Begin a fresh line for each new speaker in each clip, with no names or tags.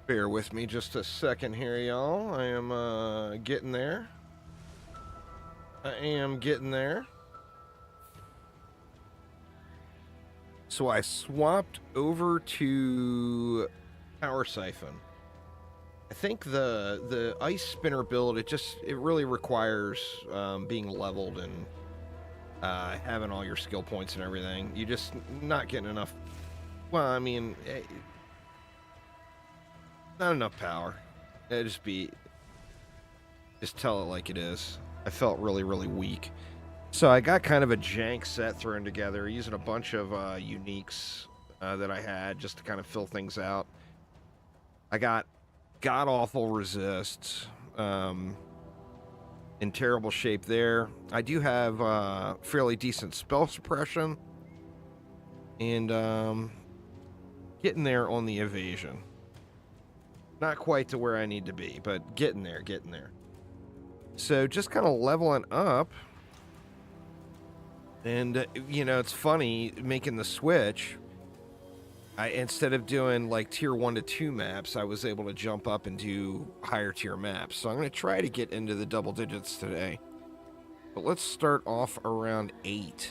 Bear with me just a second here, y'all. I am getting there. I am getting there. So I swapped over to Power Siphon. I think the ice spinner build, it really requires being leveled and having all your skill points and everything. You just not getting enough. Well, I mean, not enough power. Just tell it like it is. I felt really, really weak. So I got kind of a jank set thrown together using a bunch of uniques that I had just to kind of fill things out. I got god-awful resists in terrible shape there. I do have fairly decent spell suppression and getting there on the evasion. Not quite to where I need to be, but getting there. So just kind of leveling up. And, you know, it's funny, making the switch, instead of doing, like, tier 1 to 2 maps, I was able to jump up and do higher tier maps. So I'm going to try to get into the double digits today. But let's start off around 8.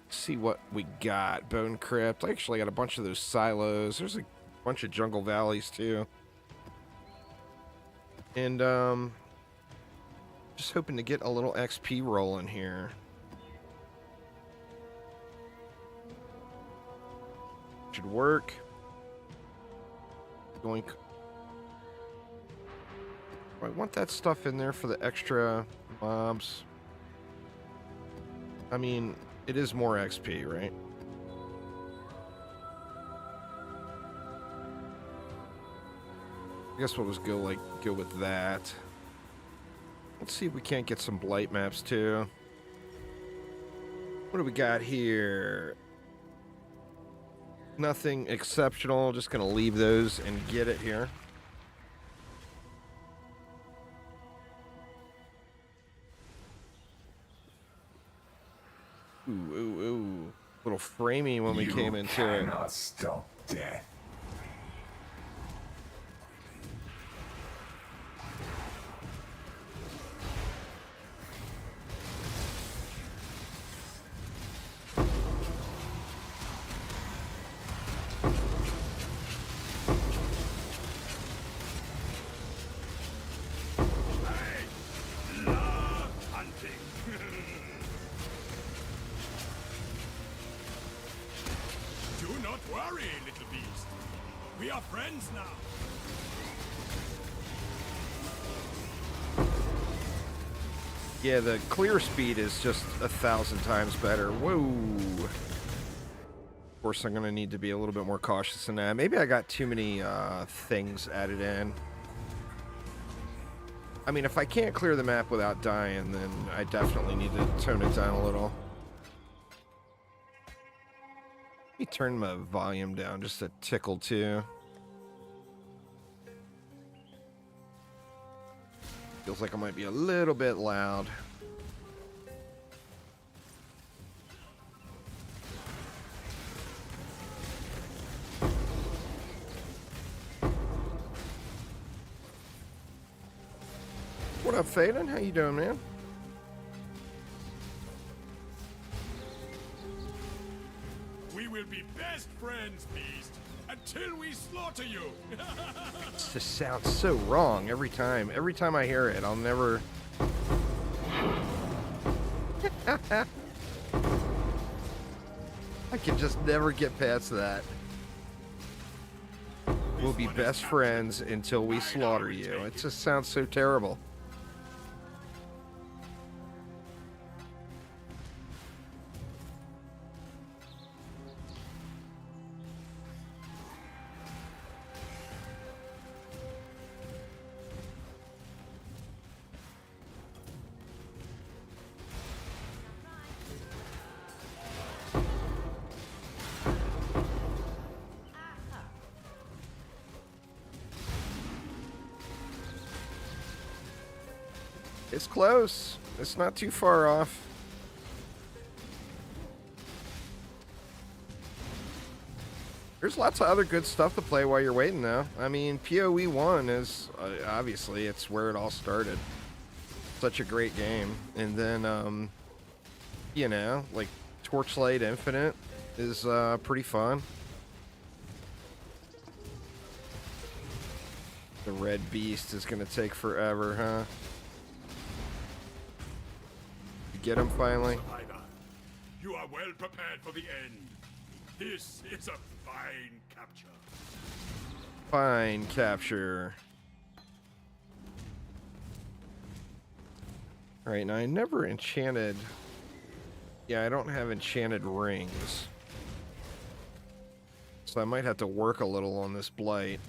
See what we got. Bone Crypt. I actually got a bunch of those silos. There's a bunch of jungle valleys, too. And, just hoping to get a little XP rolling here. Should work. Going. I want that stuff in there for the extra mobs. I mean, it is more XP, right? I guess we'll just go with that. Let's see if we can't get some blight maps too. What do we got here? Nothing exceptional. Just gonna leave those and get it here. Ooh. Little framey when we came into it.
You cannot stop death.
Yeah, the clear speed is just 1,000 times better. Whoa. Of course, I'm going to need to be a little bit more cautious in that. Maybe I got too many things added in. I mean, if I can't clear the map without dying, then I definitely need to tone it down a little. Let me turn my volume down just a tickle, too. Feels like I might be a little bit loud. What up, Faden? How you doing, man?
We will be best friends, Beast, until we slaughter you.
This just sounds so wrong every time. Every time I hear it, I'll never... I can just never get past that. We'll be best friends until we slaughter you. It just sounds so terrible. It's close. It's not too far off. There's lots of other good stuff to play while you're waiting, though. I mean, PoE 1 is, obviously, it's where it all started. Such a great game. And then, you know, like, Torchlight Infinite is pretty fun. The Red Beast is going to take forever, huh? You get him finally?
Survivor, you are well prepared for the end. This is a fine capture.
Fine capture. Alright, now I never enchanted... Yeah, I don't have enchanted rings. So I might have to work a little on this blight.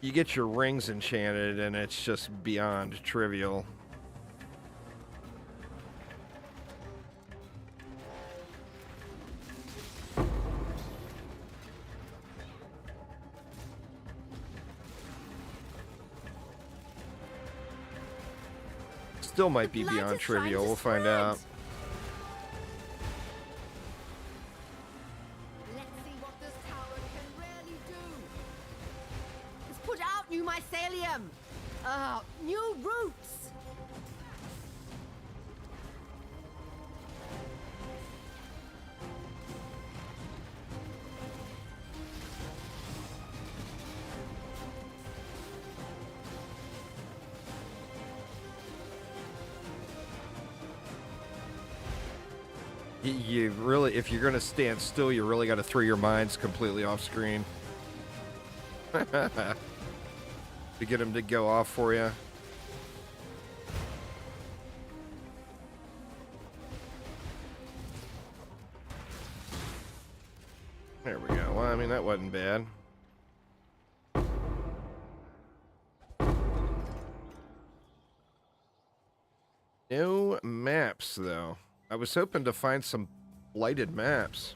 You get your rings enchanted and it's just beyond trivial. Still might be beyond trivial, we'll find out.
Let's see what this tower can really do. Let's put out new mycelium. New roots.
You really, if you're gonna stand still, you really got to throw your minds completely off screen to get them to go off for you. There we go. Well, I mean, that wasn't bad. No maps, though. I was hoping to find some blighted maps.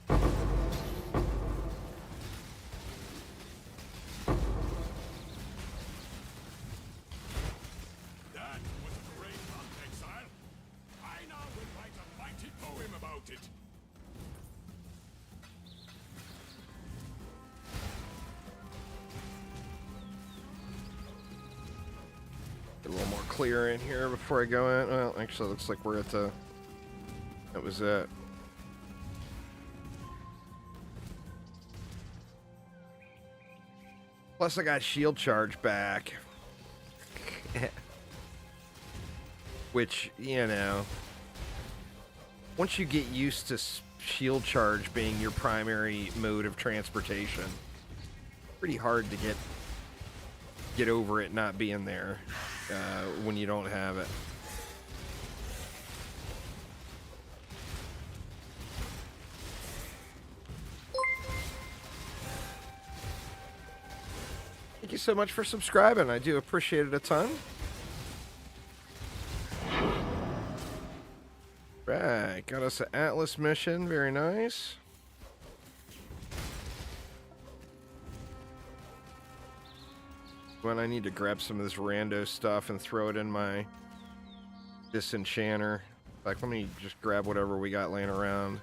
That was a great hunt, Exile. I now will write a mighty poem about it.
Get a little more clear in here before I go in. Well, actually, it looks like we're at the... That was it. Plus, I got shield charge back. Which, you know... Once you get used to shield charge being your primary mode of transportation, pretty hard to get over it not being there when you don't have it. Thank you so much for subscribing. I do appreciate it a ton. Right, got us an Atlas mission. Very nice. When I need to grab some of this rando stuff and throw it in my disenchanter. Like, let me just grab whatever we got laying around,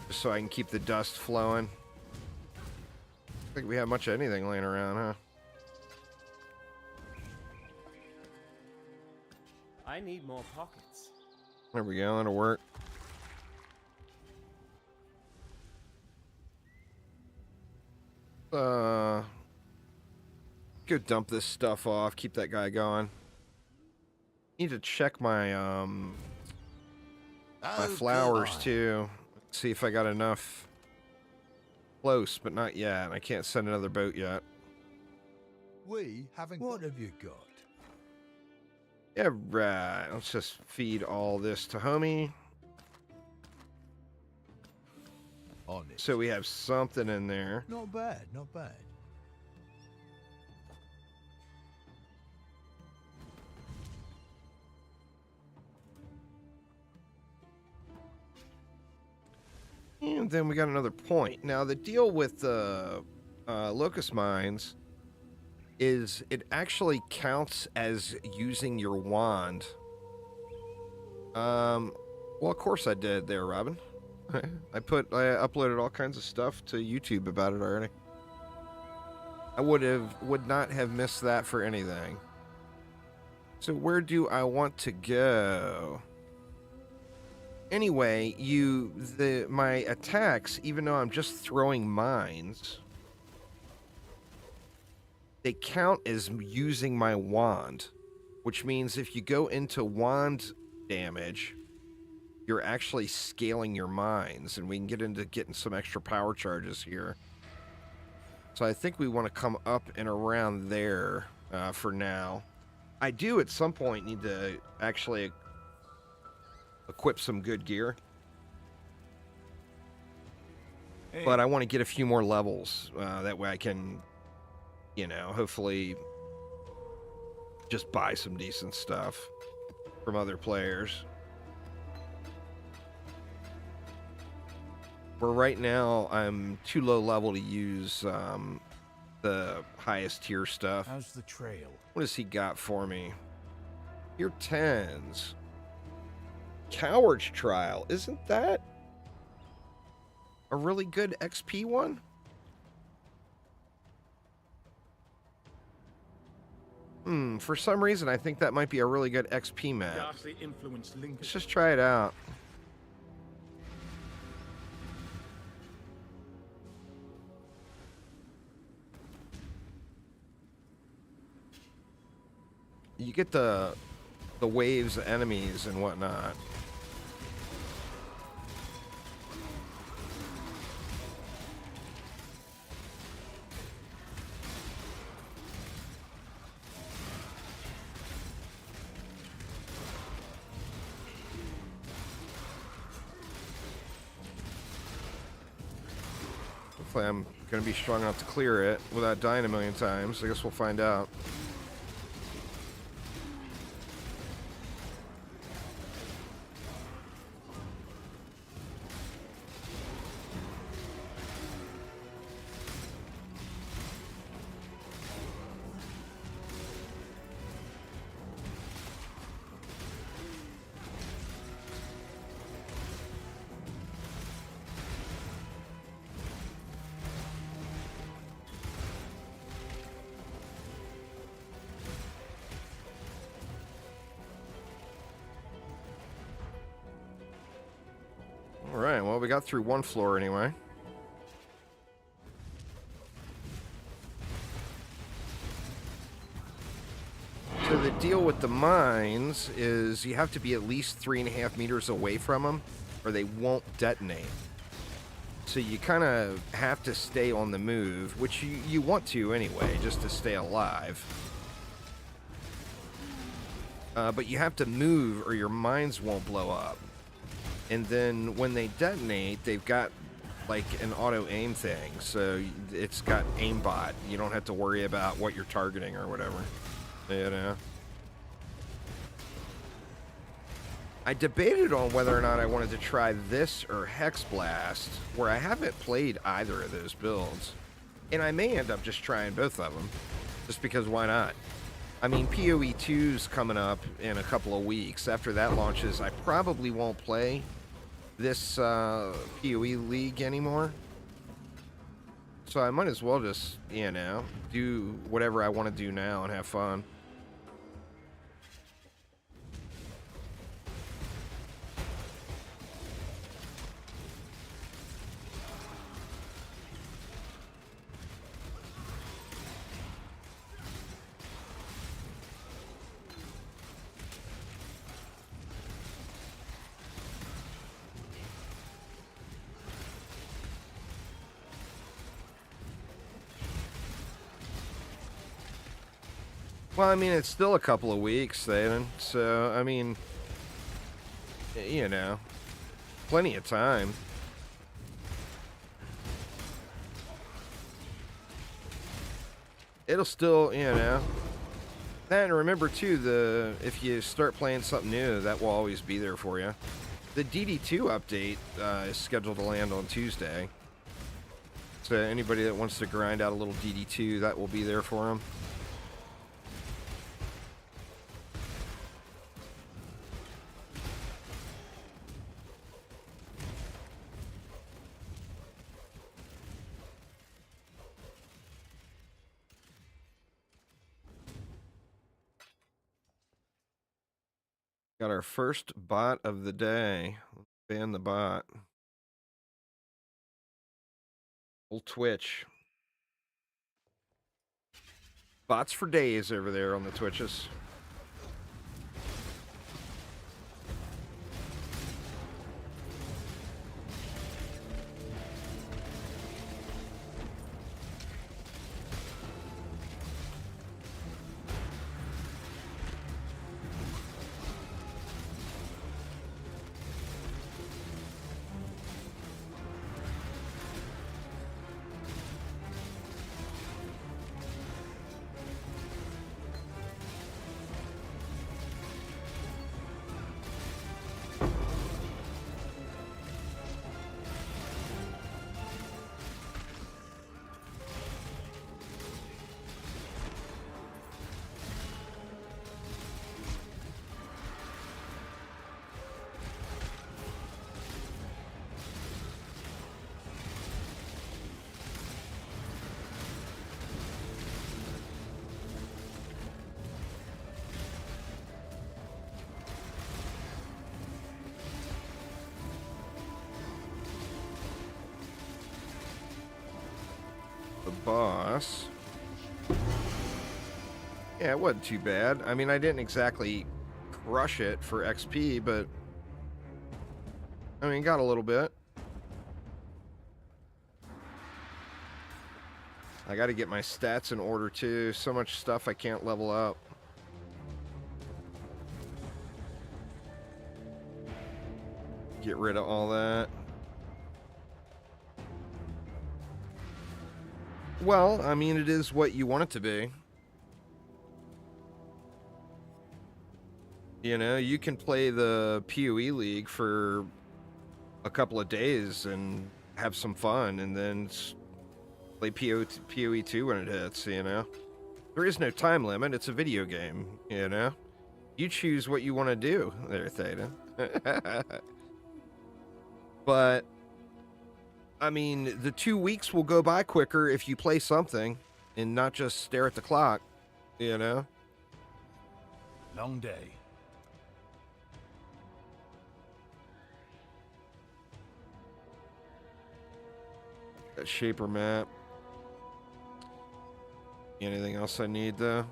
just so I can keep the dust flowing. I think we have much of anything laying around, huh?
I need more pockets.
There we go, that'll work. Go dump this stuff off, keep that guy going. Need to check my my flowers too. See if I got enough. Close, but not yet. I can't send another boat yet.
We haven't. What have you got?
Yeah, right. Let's just feed all this to homie.
On it.
So we have something in there.
Not bad, not bad.
And then we got another point. Now, the deal with the locust mines is it actually counts as using your wand. Well, of course I did there, Robin. I uploaded all kinds of stuff to YouTube about it already. I would not have missed that for anything. So where do I want to go? Anyway, my attacks, even though I'm just throwing mines, they count as using my wand, which means if you go into wand damage, you're actually scaling your mines, and we can get into getting some extra power charges here. So I think we want to come up and around there for now. I do at some point need to actually equip some good gear.
Hey.
But I want to get a few more levels. That way I can, you know, hopefully just buy some decent stuff from other players. Where right now I'm too low level to use the highest tier stuff.
How's the trail?
What has he got for me? Tier 10s. Coward's Trial. Isn't that a really good XP one? For some reason I think that might be a really good XP map.
Ghastly influence linked.
Let's just try it out. You get the waves of enemies and whatnot. Hopefully I'm going to be strong enough to clear it without dying a million times. I guess we'll find out. Alright, well, we got through one floor anyway. So the deal with the mines is you have to be at least 3.5 meters away from them, or they won't detonate. So you kind of have to stay on the move, which you want to anyway, just to stay alive. But you have to move or your mines won't blow up. And then when they detonate, they've got like an auto aim thing. So it's got aimbot. You don't have to worry about what you're targeting or whatever. You know? I debated on whether or not I wanted to try this or Hex Blast, where I haven't played either of those builds. And I may end up just trying both of them. Just because why not? I mean, PoE 2's coming up in a couple of weeks. After that launches, I probably won't play this PoE League anymore. So I might as well just, you know, do whatever I want to do now and have fun. Well, I mean, it's still a couple of weeks, Aiden. So, I mean, you know, plenty of time. It'll still, you know. And remember, too, if you start playing something new, that will always be there for you. The DD2 update is scheduled to land on Tuesday. So anybody that wants to grind out a little DD2, that will be there for them. Got our first bot of the day. Let's ban the bot. Old Twitch. Bots for days over there on the Twitches. Boss. Yeah, it wasn't too bad. I mean, I didn't exactly crush it for XP, but I mean, got a little bit. I got to get my stats in order too. So much stuff I can't level up. Get rid of all that. Well, I mean, it is what you want it to be. You know, you can play the PoE League for a couple of days and have some fun, and then play PoE 2 when it hits, you know? There is no time limit. It's a video game, you know? You choose what you want to do there, Theta. But I mean, the 2 weeks will go by quicker if you play something and not just stare at the clock, you know?
Long day.
That shaper map. Anything else I need, though?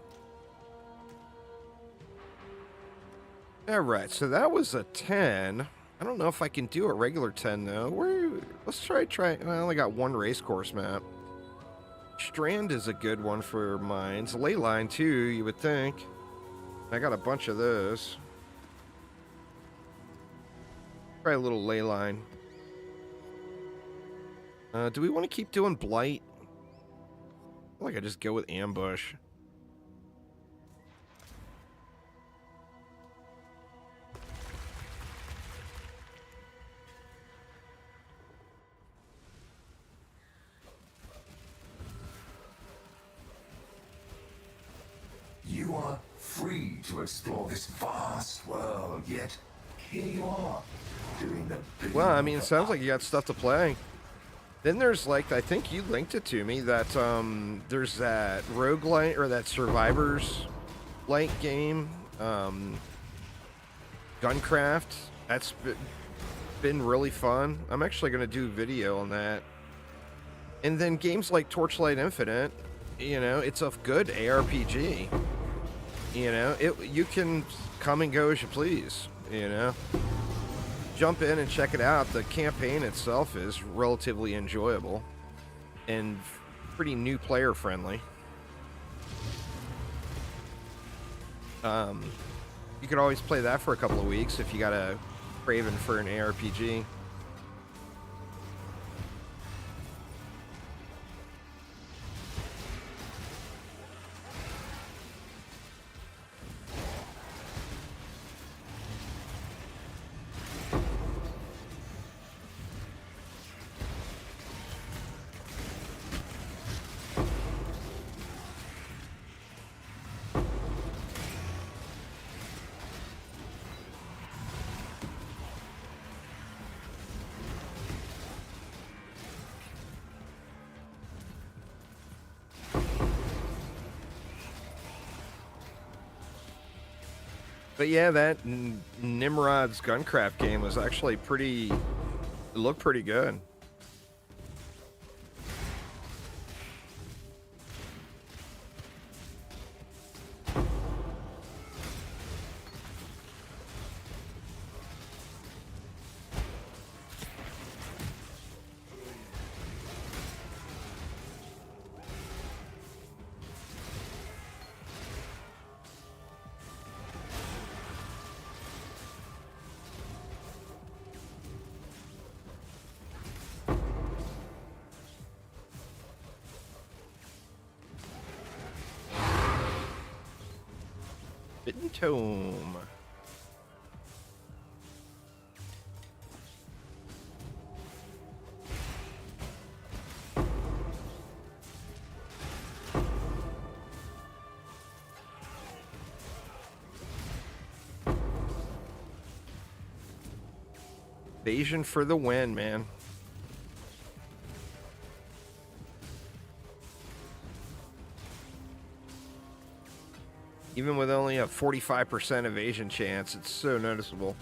Alright, so that was a 10. I don't know if I can do a regular 10, though. Let's try. I only got one race course map. Strand is a good one for mines. Leyline, too, you would think. I got a bunch of those. Try a little Leyline. Do we want to keep doing Blight? I feel like I just go with Ambush.
You are free to explore this vast world, yet here you are, doing the bidding
Well, I mean, it
of
sounds like you got stuff to play. Then there's, like, I think you linked it to me, that, there's that roguelite, or that survivors-like game, Guncraft. That's been really fun. I'm actually going to do a video on that. And then games like Torchlight Infinite, you know, it's a good ARPG. You know, you can come and go as you please, you know. Jump in and check it out. The campaign itself is relatively enjoyable and pretty new player friendly. You could always play that for a couple of weeks if you got a craving for an ARPG. But yeah, that Nimrod's Guncraft game was actually pretty... It looked pretty good. Bitten Tome. Evasion for the win, man. Even with only a 45% evasion chance, it's so noticeable.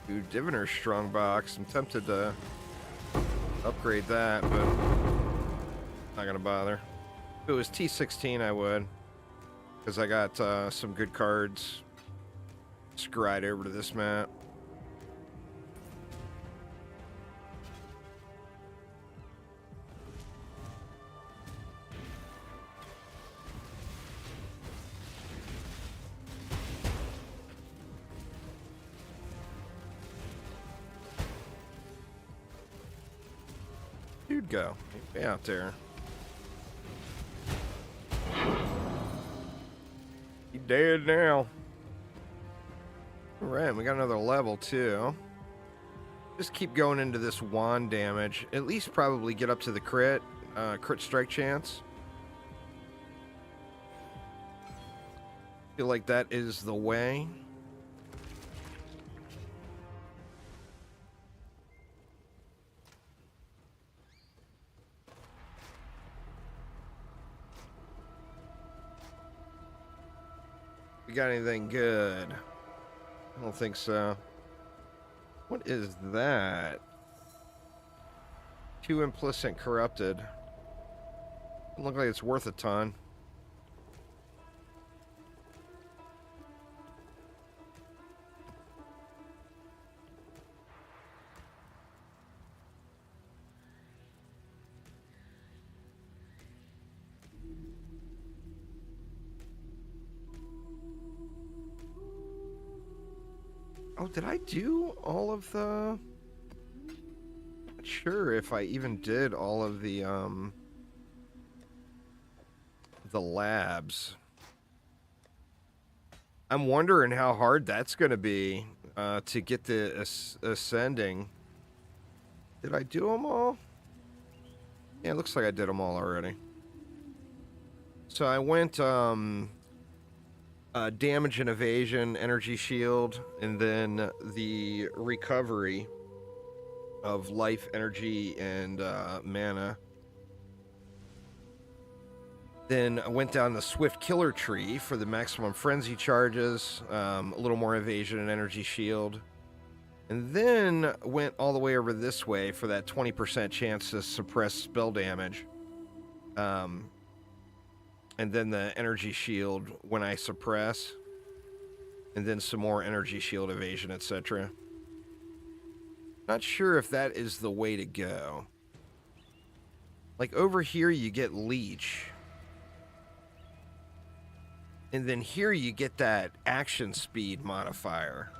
Dude, Diviner's Strongbox. I'm tempted to upgrade that, but not gonna bother. If it was T16, I would, because I got some good cards. Scryed over to this map. Dude, go. Be out there. He dead now. Alright, we got another level too. Just keep going into this wand damage. At least probably get up to the crit strike chance. Feel like that is the way. We got anything good? I don't think so. What is that? 2 implicit corrupted. Doesn't look like it's worth a ton. Oh, did I do all of the... Not sure if I even did all of the labs. I'm wondering how hard that's going to be to get the ascending. Did I do them all? Yeah, it looks like I did them all already. So I went... damage and evasion, energy shield, and then the recovery of life, energy, and mana. Then I went down the swift killer tree for the maximum frenzy charges, a little more evasion and energy shield. And then went all the way over this way for that 20% chance to suppress spell damage. And then the energy shield when I suppress. And then some more energy shield evasion, etc. Not sure if that is the way to go. Like over here you get leech. And then here you get that action speed modifier.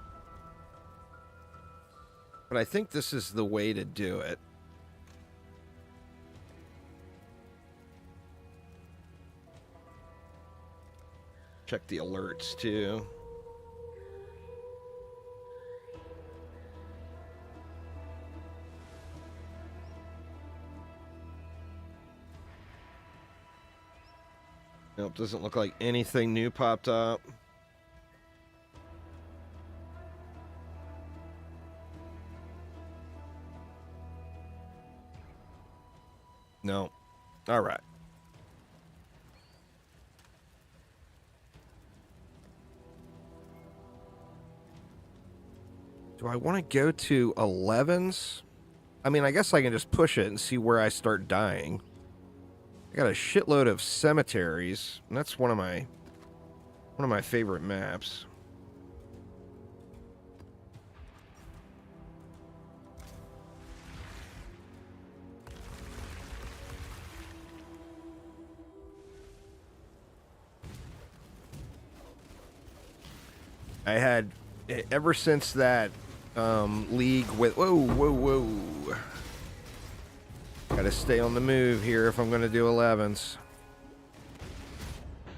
But I think this is the way to do it. Check the alerts too. Nope, doesn't look like anything new popped up. No. All right. Do I want to go to 11s? I mean, I guess I can just push it and see where I start dying. I got a shitload of cemeteries, and that's one of my favorite maps. I had, ever since that league with... Whoa. Gotta stay on the move here if I'm gonna do 11s.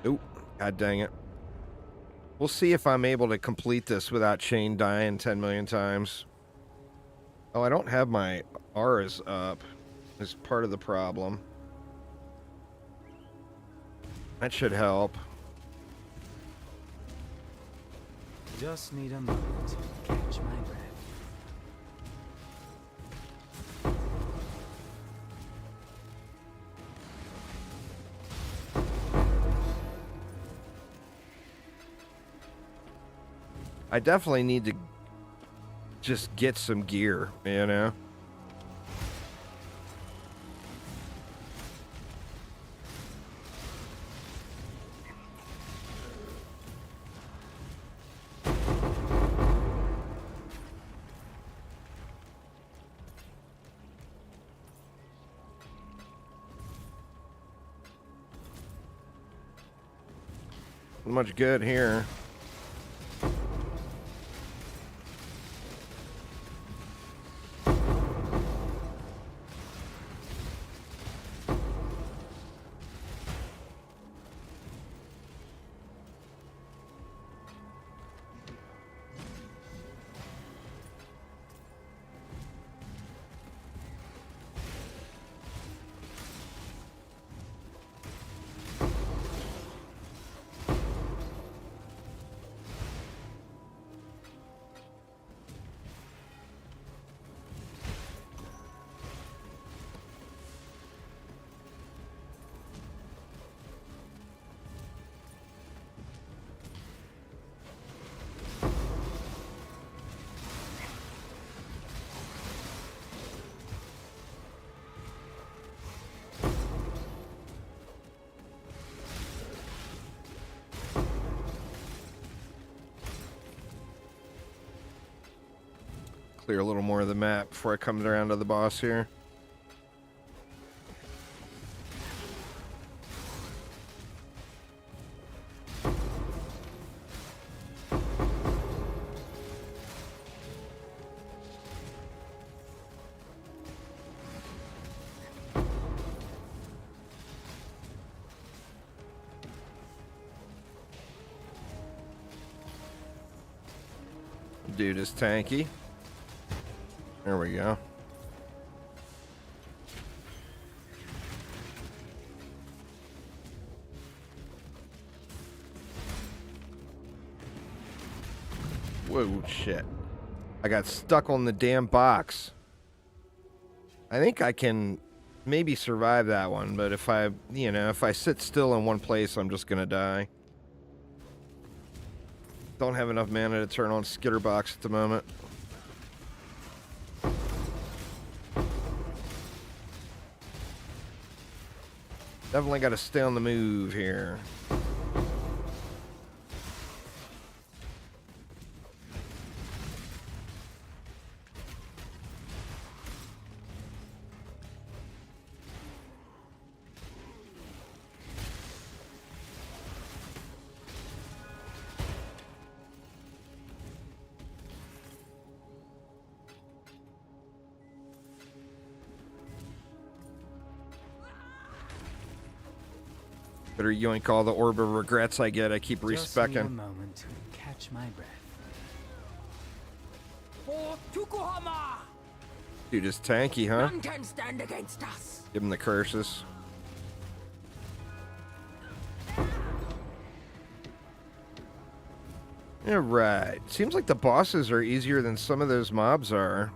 Oop, god dang it. We'll see if I'm able to complete this without Shane dying 10 million times. Oh, I don't have my auras up. Is part of the problem. That should help.
Just need a moment to catch my breath.
I definitely need to just get some gear, you know? Not much good here. Clear a little more of the map before I come around to the boss here. Dude is tanky. There we go. Whoa, shit. I got stuck on the damn box. I think I can maybe survive that one, but if I sit still in one place, I'm just gonna die. Don't have enough mana to turn on Skitterbox at the moment. Definitely got to stay on the move here. Better yoink all the orb of regrets I get. I keep respecking.
Just need a moment to catch my breath.
Dude is tanky, huh?
None can stand against us.
Give him the curses. Yeah, right. Seems like the bosses are easier than some of those mobs are.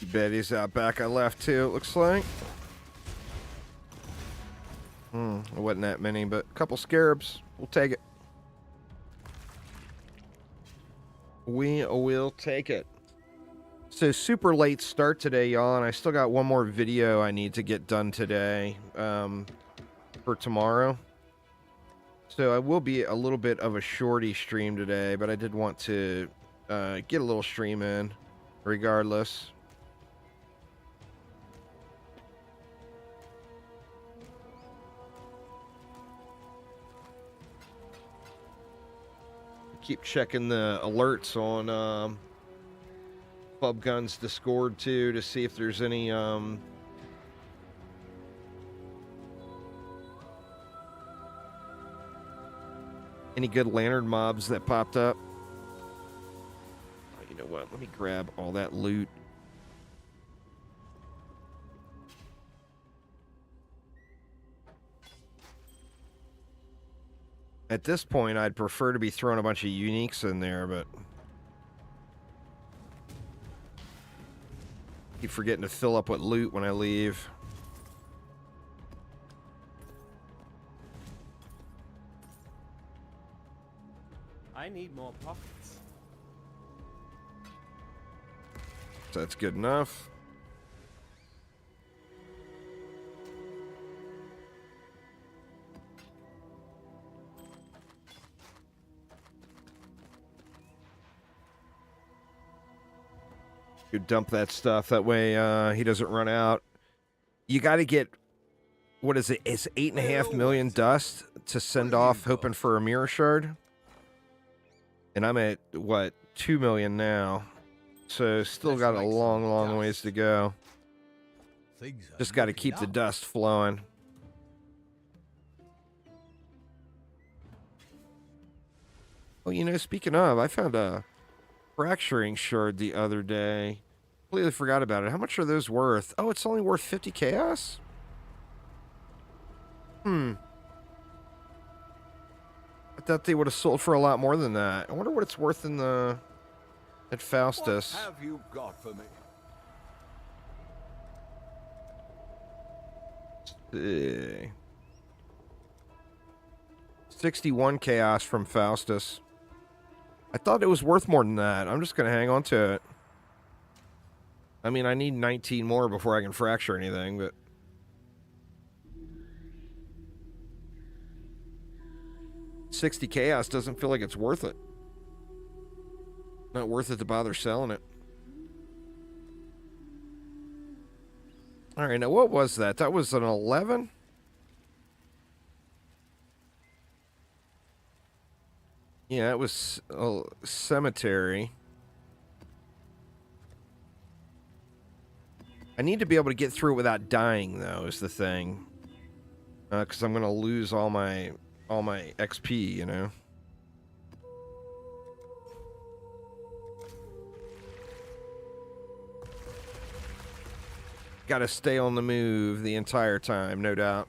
Betty's out back. I left too, it looks like. It wasn't that many, but a couple scarabs. We'll take it. We will take it. So super late start today, y'all, and I still got one more video I need to get done today for tomorrow. So I will be a little bit of a shorty stream today, but I did want to get a little stream in regardless. Keep checking the alerts on Pub Gun's Discord too to see if there's any good lantern mobs that popped up. Oh, you know what? Let me grab all that loot. At this point, I'd prefer to be throwing a bunch of uniques in there, but keep forgetting to fill up with loot when I leave.
I need more pockets.
So that's good enough. You dump that stuff. That way he doesn't run out. You got to get, what is it? It's 8.5 million dust to send off, hoping for a mirror shard. And I'm at, what, 2 million now. So still got a long ways to go. Just got to keep the dust flowing. Well, you know, speaking of, I found a fracturing shard the other day. Completely forgot about it. How much are those worth? Oh, it's only worth 50 chaos? I thought they would have sold for a lot more than that. I wonder what it's worth in the at Faustus.
What have you got for me?
61 chaos from Faustus. I thought it was worth more than that. I'm just going to hang on to it. I mean, I need 19 more before I can fracture anything, but... $60 chaos doesn't feel like it's worth it. Not worth it to bother selling it. Alright, now what was that? That was an 11? Yeah, it was a cemetery. I need to be able to get through it without dying, though, is the thing. Because I'm going to lose all my XP, you know? Got to stay on the move the entire time, no doubt.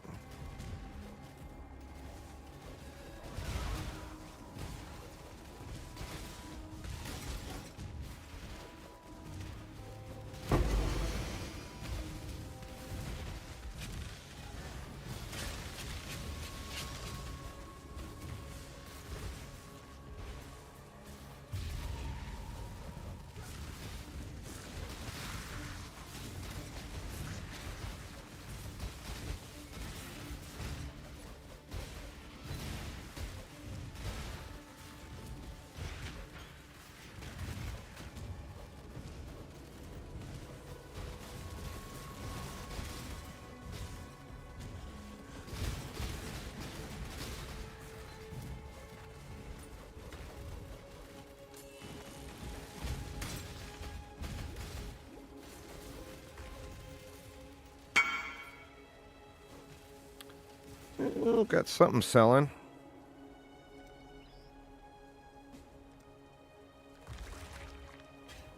Oh, got something selling.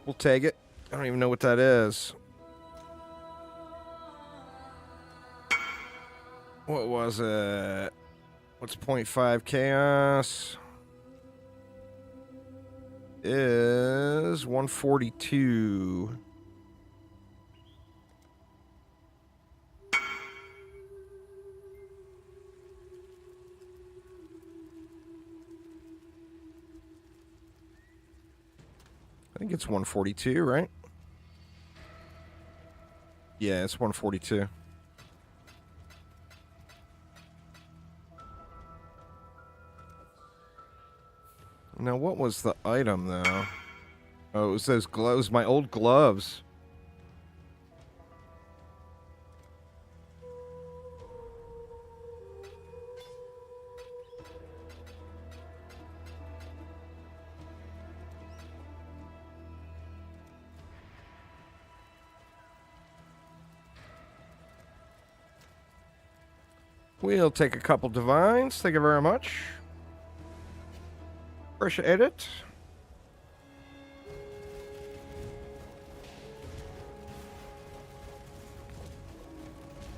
We'll take it. I don't even know what that is. What was it? What's 0.5 chaos? Is 142. think it's 142, right? Yeah, it's 142. Now, what was the item, though? Oh, it was those gloves, my old gloves. We'll take a couple divines. Thank you very much. Appreciate it.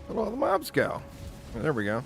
Where'd all the mobs go? There we go.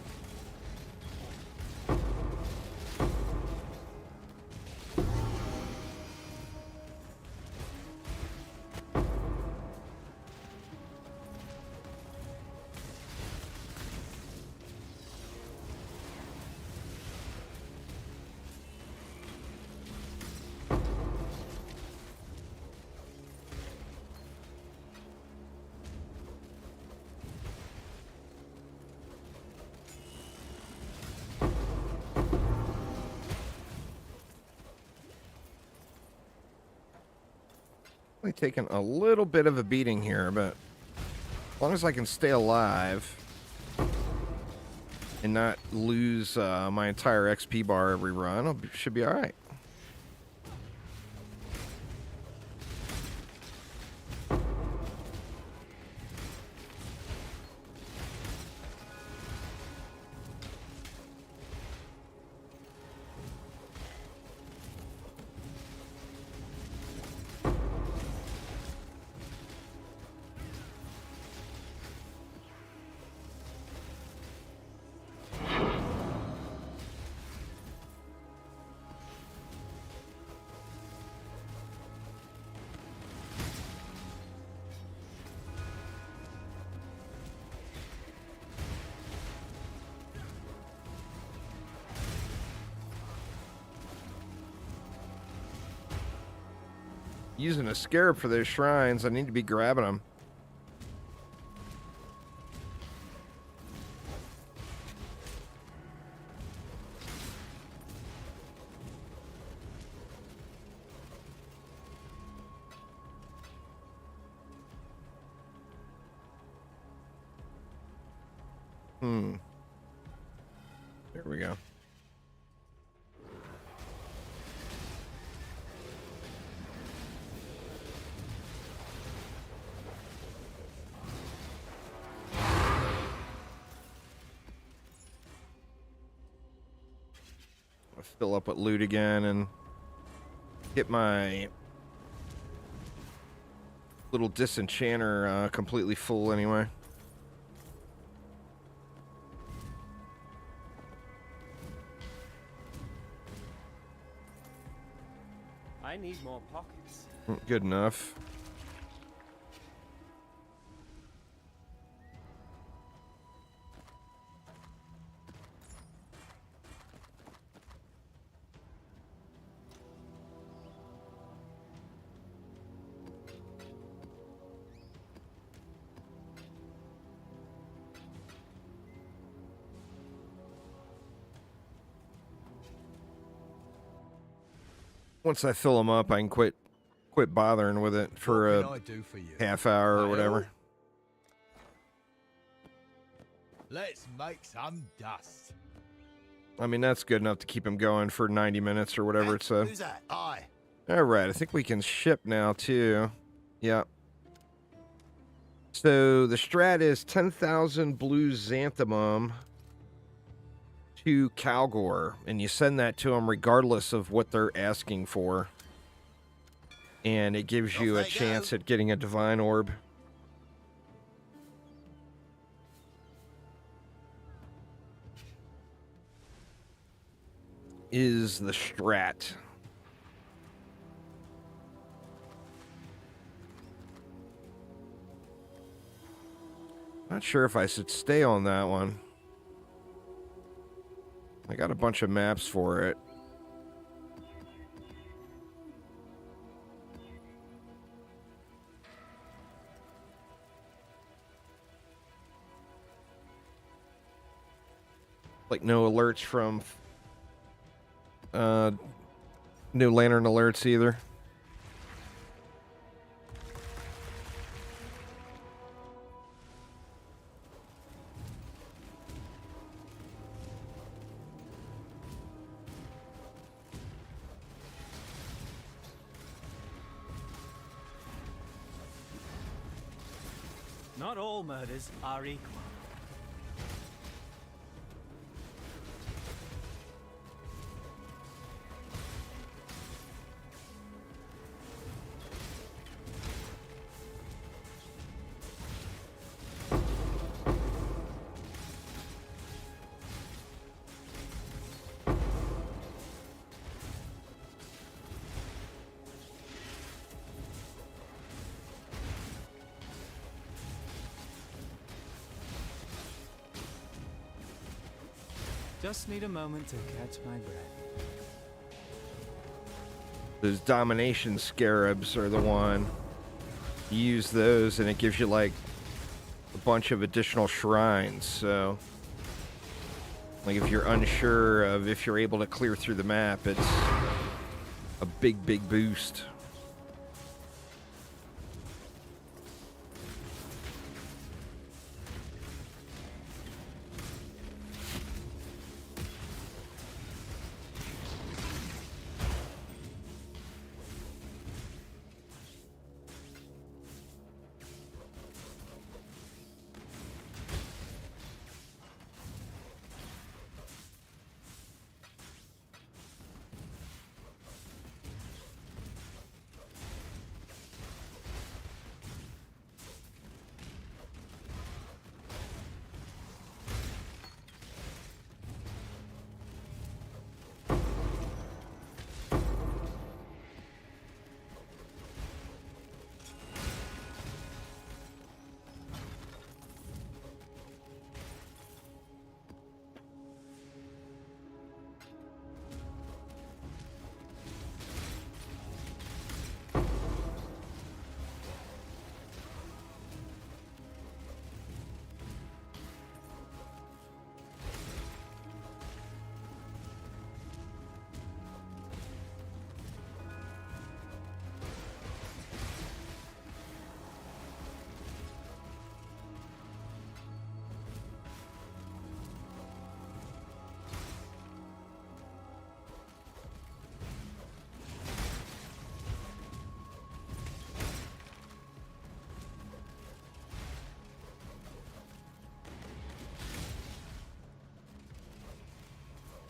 Taking a little bit of a beating here, but as long as I can stay alive and not lose my entire XP bar every run, I should be all right. Using a scarab for those shrines. I need to be grabbing them. There we go. Fill up with loot again and get my little disenchanter completely full anyway.
I need more pockets.
Good enough. Once I fill them up, I can quit bothering with it for
What can I do for you?
half hour or
Well,
whatever.
Let's make some dust.
I mean, that's good enough to keep him going for 90 minutes or whatever it said.
Who's that? Aye.
All right, I think we can ship now too. Yep. So the strat is 10,000 blue xanthemum to Calgor, and you send that to them regardless of what they're asking for. And it gives you a chance at getting a divine orb. Is the strat. Not sure if I should stay on that one. I got a bunch of maps for it. Like no alerts from new lantern alerts either.
Not all murders are equal. Just need a moment to catch my breath.
Those domination scarabs are the one. You use those and it gives you like a bunch of additional shrines. So like if you're unsure of if you're able to clear through the map, it's a big boost.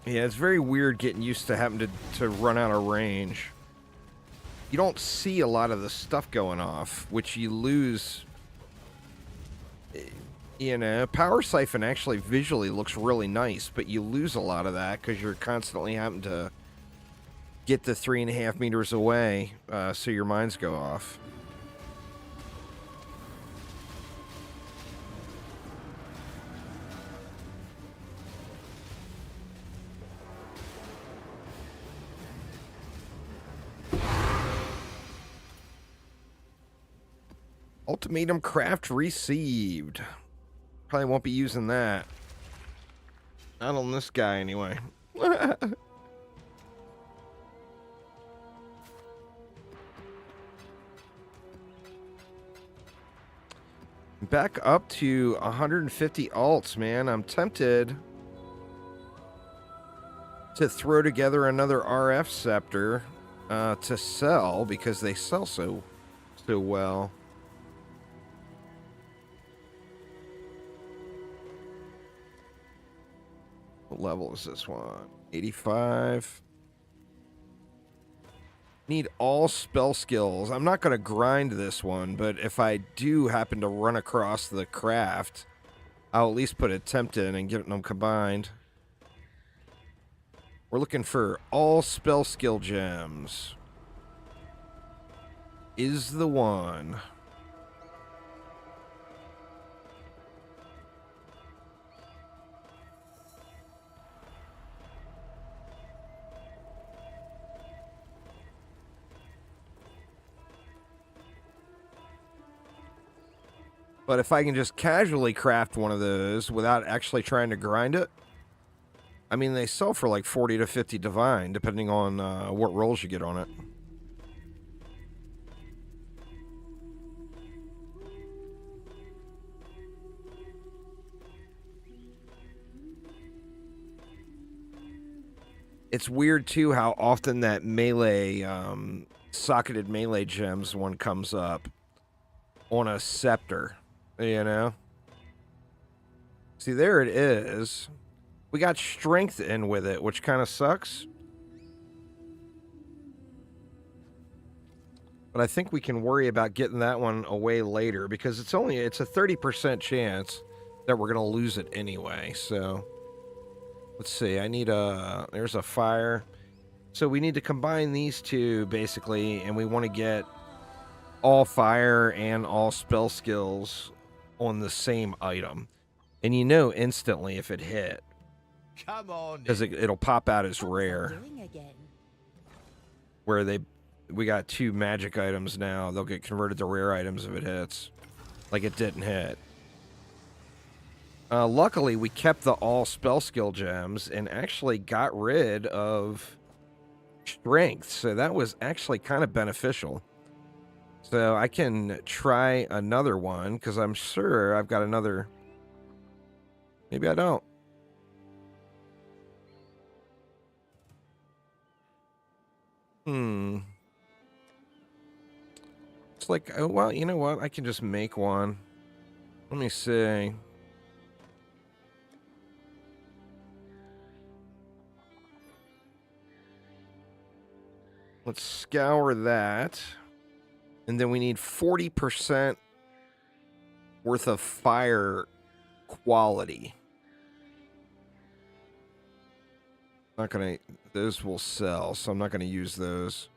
Yeah, it's very weird getting used to having to run out of range. You don't see a lot of the stuff going off, which you lose. You know, Power Siphon actually visually looks really nice, but you lose a lot of that because you're constantly having to get the 3.5 meters away, so your mines go off. Ultimatum craft received. Probably won't be using that. Not on this guy, anyway. Back up to 150 alts, man. I'm tempted to throw together another RF scepter to sell because they sell so well. What level is this one? 85. Need all spell skills. I'm not going to grind this one, but if I do happen to run across the craft, I'll at least put a tempt in and get them combined. We're looking for all spell skill gems. Is the one. But if I can just casually craft one of those without actually trying to grind it, I mean, they sell for like 40 to 50 divine, depending on what rolls you get on it. It's weird, too, how often that melee, socketed melee gems one comes up on a scepter, you know? See, there it is. We got strength in with it, which kind of sucks. But I think we can worry about getting that one away later, because it's a 30% chance that we're going to lose it anyway, so... Let's see, I need there's a fire. So we need to combine these two, basically, and we want to get all fire and all spell skills on the same item. And you know instantly if it hit.
Come on.
Because it'll pop out as rare. Where we got 2 magic items now. They'll get converted to rare items if it hits. Like it didn't hit. Luckily, we kept the all spell skill gems and actually got rid of strength. So that was actually kind of beneficial. So I can try another one because I'm sure I've got another. Maybe I don't. It's like, oh, well, you know what? I can just make one. Let me see. Let's scour that. And then we need 40% worth of fire quality. Not gonna, those will sell, so I'm not gonna use those.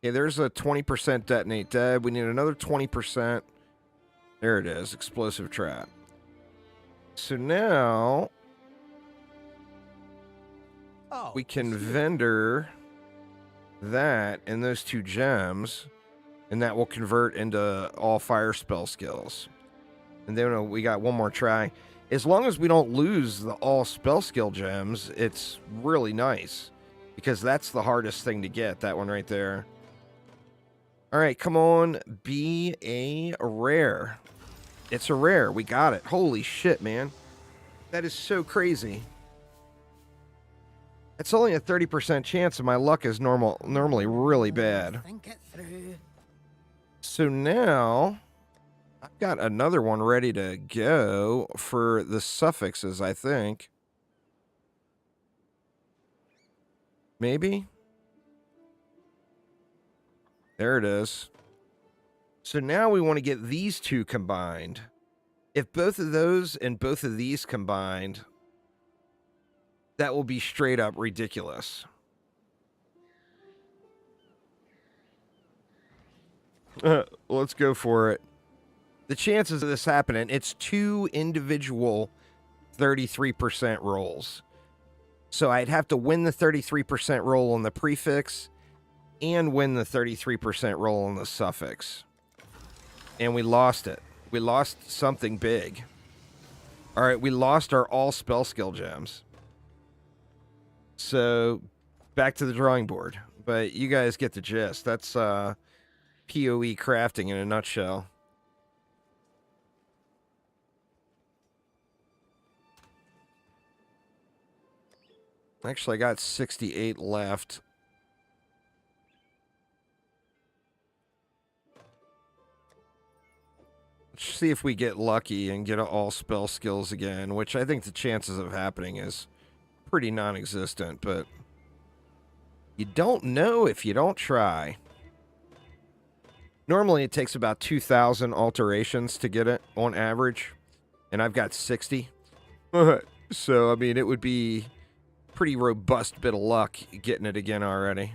Okay, there's a 20% detonate dead. We need another 20%. There it is, explosive trap. So now we can vendor that and those 2 gems, and that will convert into all fire spell skills. And then we got one more try. As long as we don't lose the all spell skill gems, it's really nice. Because that's the hardest thing to get, that one right there. Alright, come on, be a rare. It's a rare, we got it. Holy shit, man. That is so crazy. It's only a 30% chance, and my luck is normally really bad.
Think it through.
So now, I've got another one ready to go for the suffixes, I think. Maybe? There it is. So now we want to get these 2 combined. If both of those and both of these combined, that will be straight up ridiculous. Let's go for it. The chances of this happening, it's 2 individual 33% rolls. So I'd have to win the 33% roll on the prefix and win the 33% roll on the suffix. And we lost it. We lost something big. All right, we lost our all spell skill gems. So back to the drawing board. But you guys get the gist. That's PoE crafting in a nutshell. Actually, I got 68 left. Let's see if we get lucky and get all spell skills again, which I think the chances of happening is pretty non-existent, but you don't know if you don't try. Normally, it takes about 2,000 alterations to get it on average, and I've got 60. So, I mean, it would be pretty robust bit of luck getting it again already.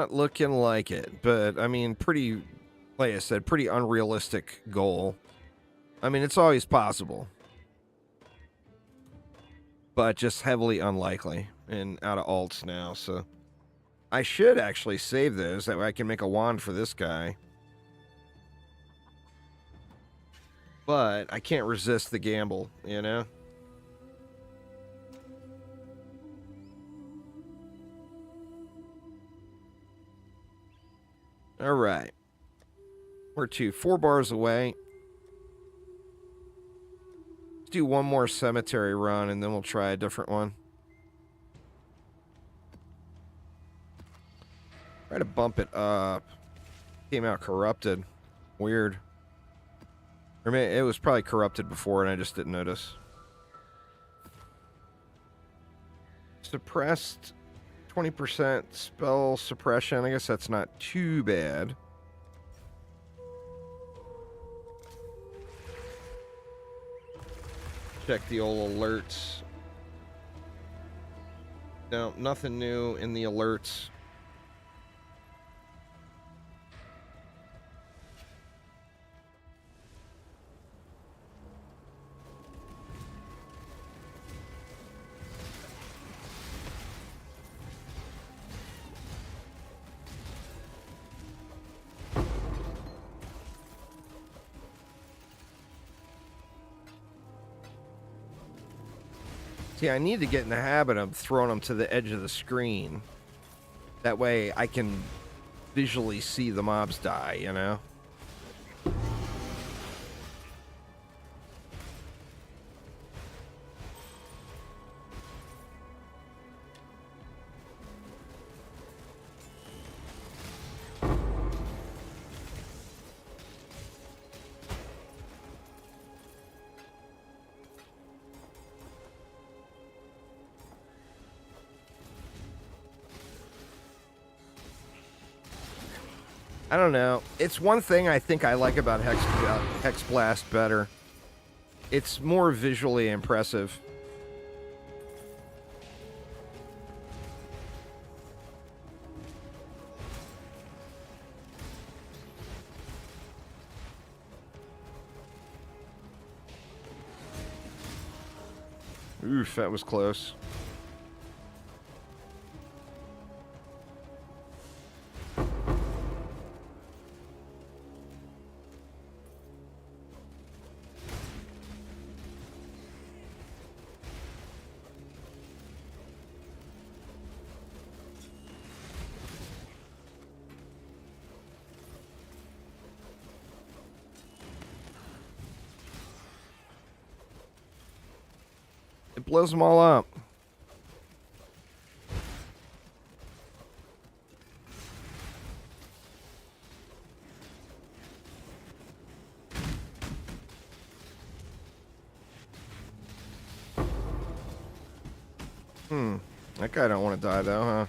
Looking like it, but I mean, pretty, like I said, pretty unrealistic goal. I mean, it's always possible, but just heavily unlikely and out of alts now, so I should actually save those. That way I can make a wand for this guy. But I can't resist the gamble, you know? All right. We're 4 bars away. Let's do one more cemetery run, and then we'll try a different one. Try to bump it up. Came out corrupted. Weird. Or maybe it was probably corrupted before, and I just didn't notice. Suppressed 20% spell suppression. I guess that's not too bad. Check the old alerts. No, nothing new in the alerts. See, I need to get in the habit of throwing them to the edge of the screen. That way I can visually see the mobs die, you know? I don't know. It's one thing I think I like about Hex Blast better. It's more visually impressive. Oof, that was close. It blows them all up. That guy don't want to die though,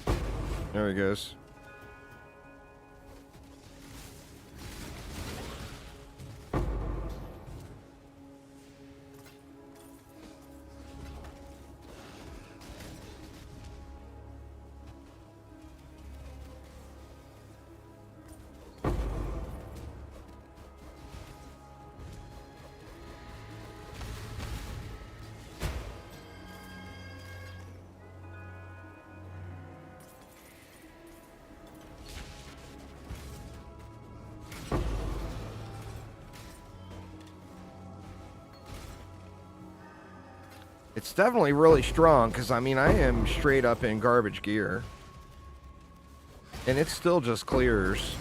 huh? There he goes. It's definitely really strong, because, I mean, I am straight up in garbage gear. And it still just clears.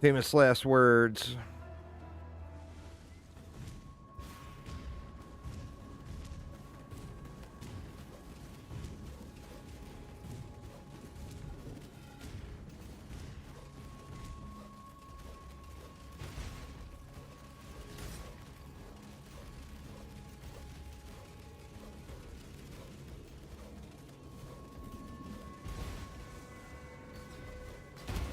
Famous last words.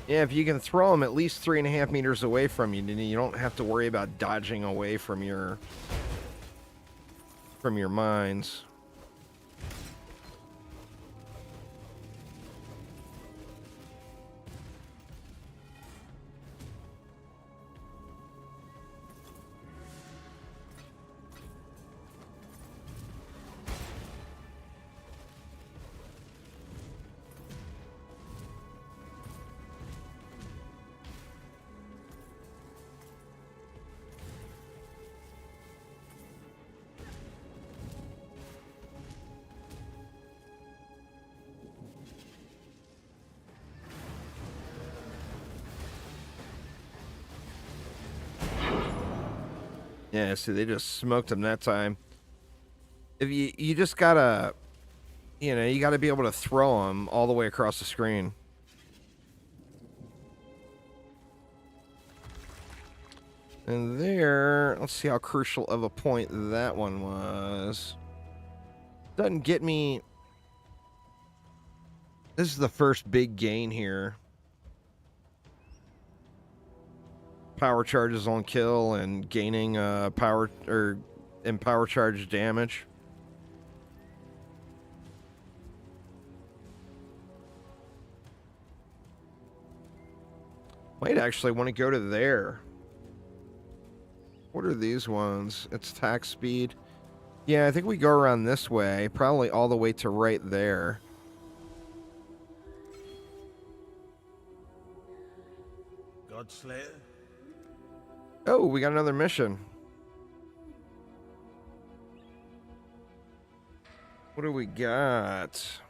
Yeah, if you can throw them at least 3.5 meters away from you, then you don't have to worry about dodging away from your mines. Yeah, see, they just smoked him that time. If you just gotta, you gotta be able to throw him all the way across the screen. And there, let's see how crucial of a point that one was. Doesn't get me. This is the first big gain here. Power charges on kill and gaining power charge damage. Might actually want to go to there. What are these ones? It's attack speed. Yeah, I think we go around this way, probably all the way to right there.
Godslayer?
Oh, we got another mission. What do we got?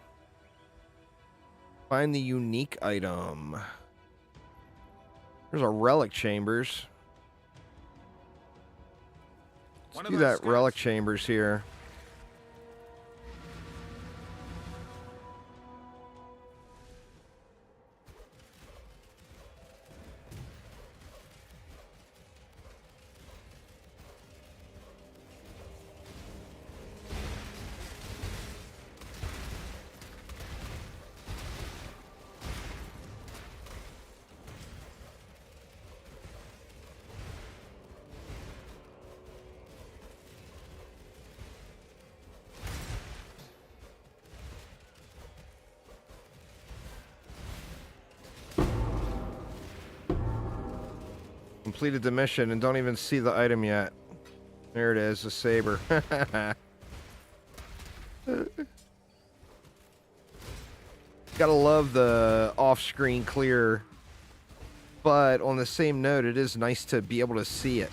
Find the unique item. There's a relic chambers. Let's do that relic chambers here. Completed the mission and don't even see the item yet. There it is, a saber. Gotta love the off-screen clear. But on the same note, it is nice to be able to see it.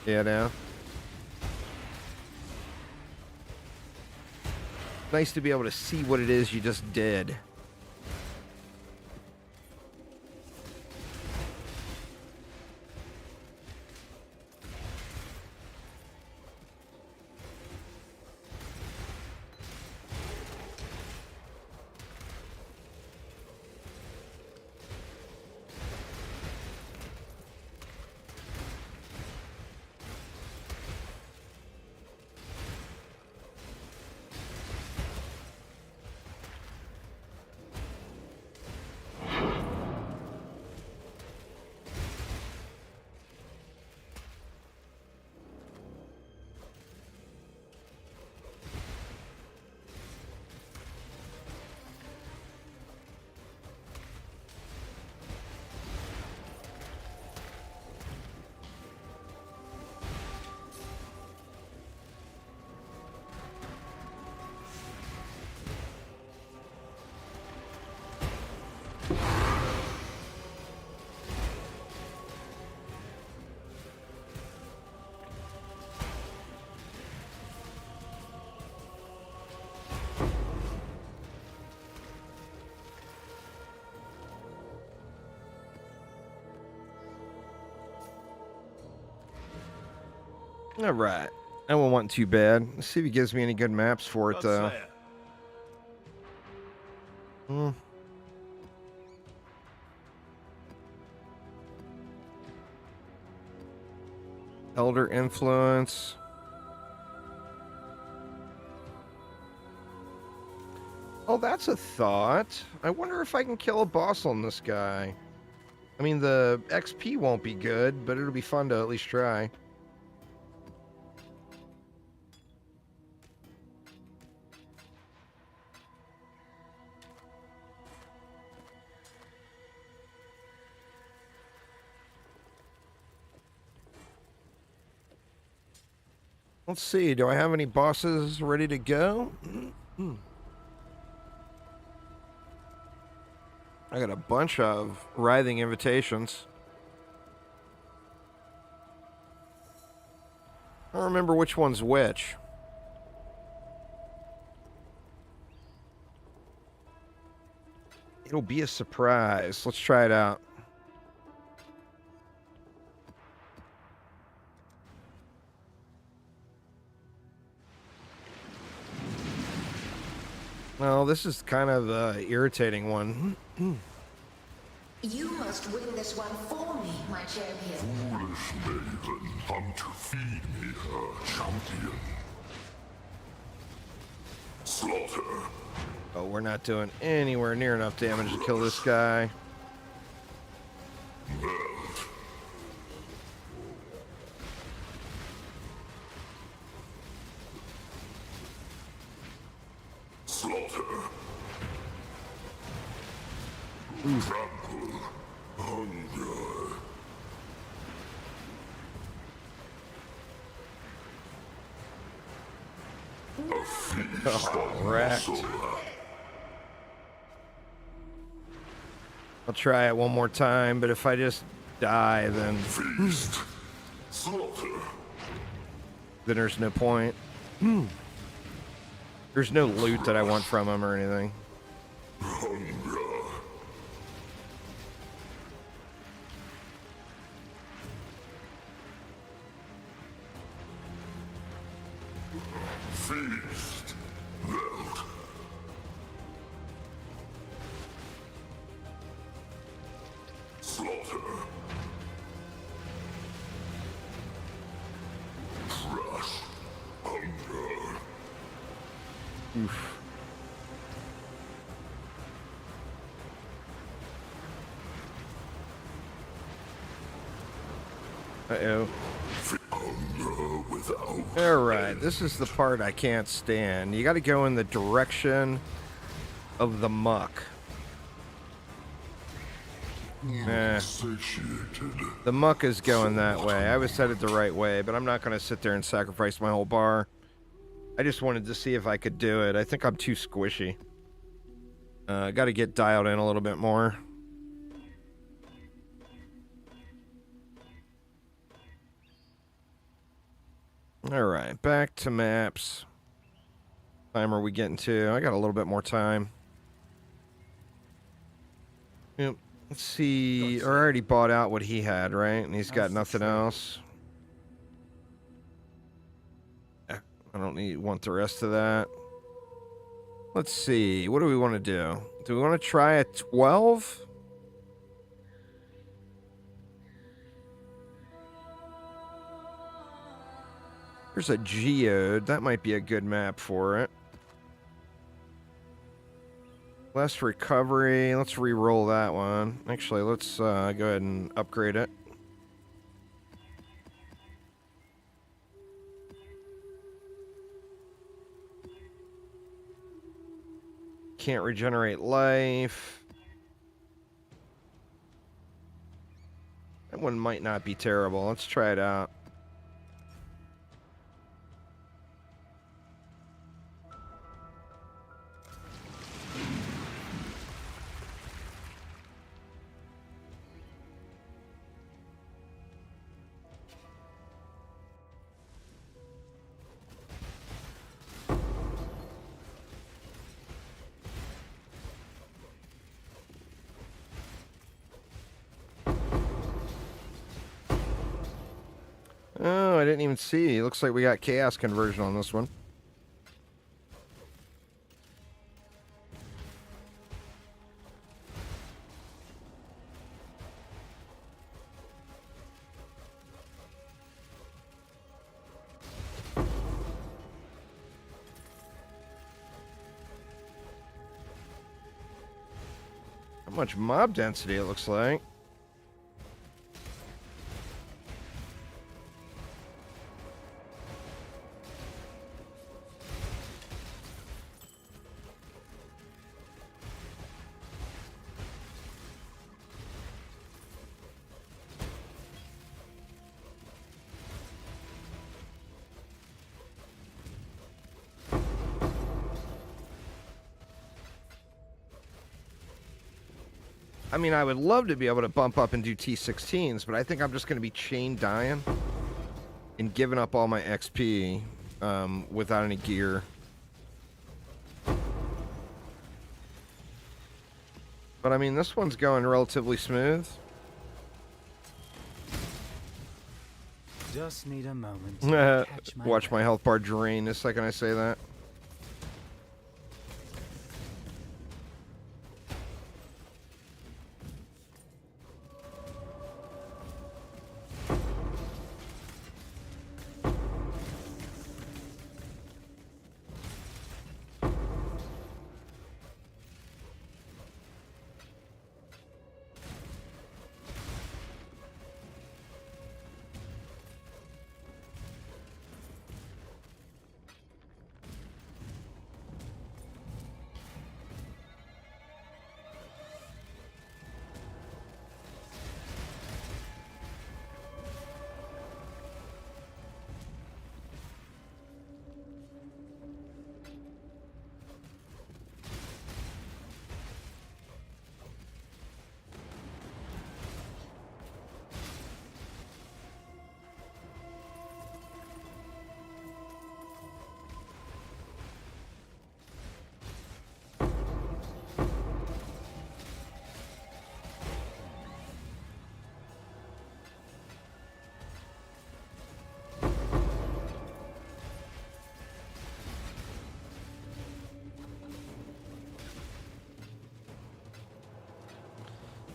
You know? Nice to be able to see what it is you just did. All right. That one wasn't too bad. Let's see if he gives me any good maps for it, though. Elder Influence. Oh, that's a thought. I wonder if I can kill a boss on this guy. I mean, the XP won't be good, but it'll be fun to at least try. Let's see, do I have any bosses ready to go? I got a bunch of writhing invitations. I don't remember which one's which. It'll be a surprise. Let's try it out. Well, this is kind of the irritating one.
You must win this one for me, my champion.
Foolish maiden, come to feed me her champion. Slaughter.
Oh, we're not doing anywhere near enough damage to kill this guy.
Melt. Slaughter. Trample. Hunger. A feast on
wrecked.
muscle.
I'll try it one more time, but if I just die, then
Feast. Slaughter.
there's no point. There's no loot that I want from him or anything.
Hunger. Feast. Melt. Slaughter. Crush. Hunger.
Oof. Uh-oh.
Hunger without.
Alright, this is the part I can't stand. You gotta go in the direction of the muck.
Satiated.
The muck is going that way. I was headed the right way, but I'm not gonna sit there and sacrifice my whole bar. I just wanted to see if I could do it. I think I'm too squishy. Gotta get dialed in a little bit more. Alright, back to maps. Time are we getting to? I got a little bit more time. Yep. Let's see. I already bought out what he had, right? And he's got nothing else. I don't want the rest of that. Let's see. What do we want to do? Do we want to try a 12? There's a geode. That might be a good map for it. Less recovery. Let's re-roll that one. Actually, let's go ahead and upgrade it. Can't regenerate life. That one might not be terrible. Let's try it out. Oh, I didn't even see. Looks like we got chaos conversion on this one. How much mob density it looks like. I mean, I would love to be able to bump up and do T16s, but I think I'm just going to be chain dying and giving up all my XP without any gear. But I mean, this one's going relatively smooth.
Just need a moment to catch my
Watch my
breath.
health bar drain the second I say that.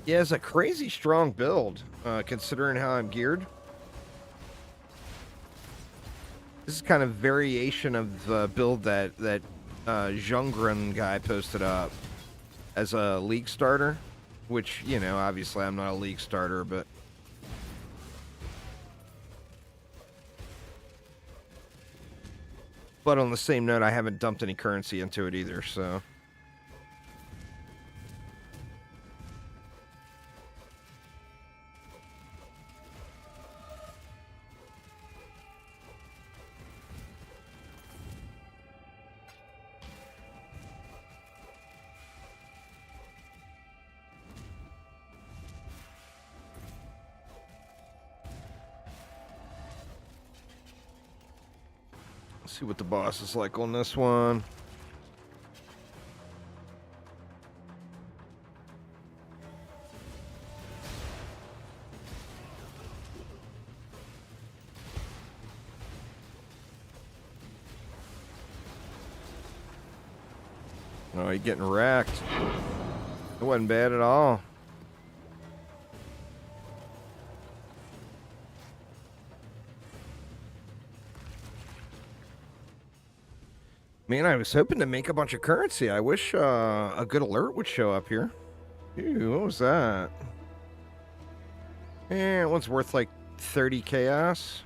Yeah, it's a crazy strong build, considering how I'm geared. This is kind of variation of the build that Jungren guy posted up as a league starter, which, you know, obviously I'm not a league starter, but on the same note, I haven't dumped any currency into it either, so. Let's see what the boss is like on this one. Oh, he's getting wrecked. It wasn't bad at all. Man, I was hoping to make a bunch of currency. I wish a good alert would show up here. Ew, what was that? Eh, one's worth like 30 chaos.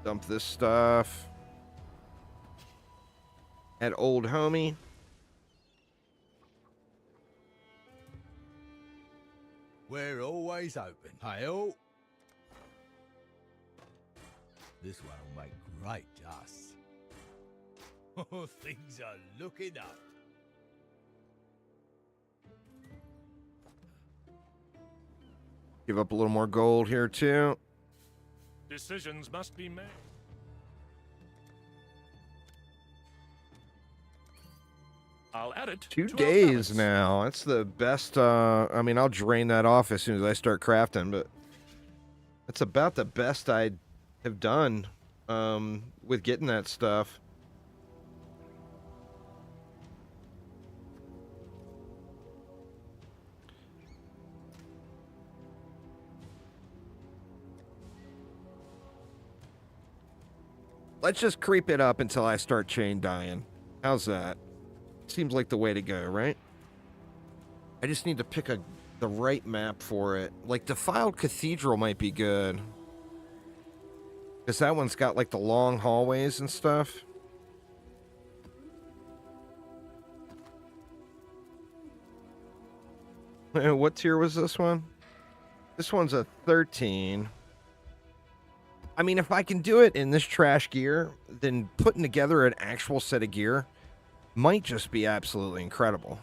Dump this stuff. At old homie.
We're always open. Hey-oh. This one will make great dust. Oh, things are looking up.
Give up a little more gold here, too.
Decisions must be made. I'll add it.
2
to our
days
balance.
now. That's the best. I mean, I'll drain that off as soon as I start crafting, but that's about the best I have done with getting that stuff. Let's just creep it up until I start chain dying. How's that? Seems like the way to go, right? I just need to pick the right map for it. Like, Defiled Cathedral might be good. Because that one's got, like, the long hallways and stuff. What tier was this one? This one's a 13. I mean, if I can do it in this trash gear, then putting together an actual set of gear might just be absolutely incredible.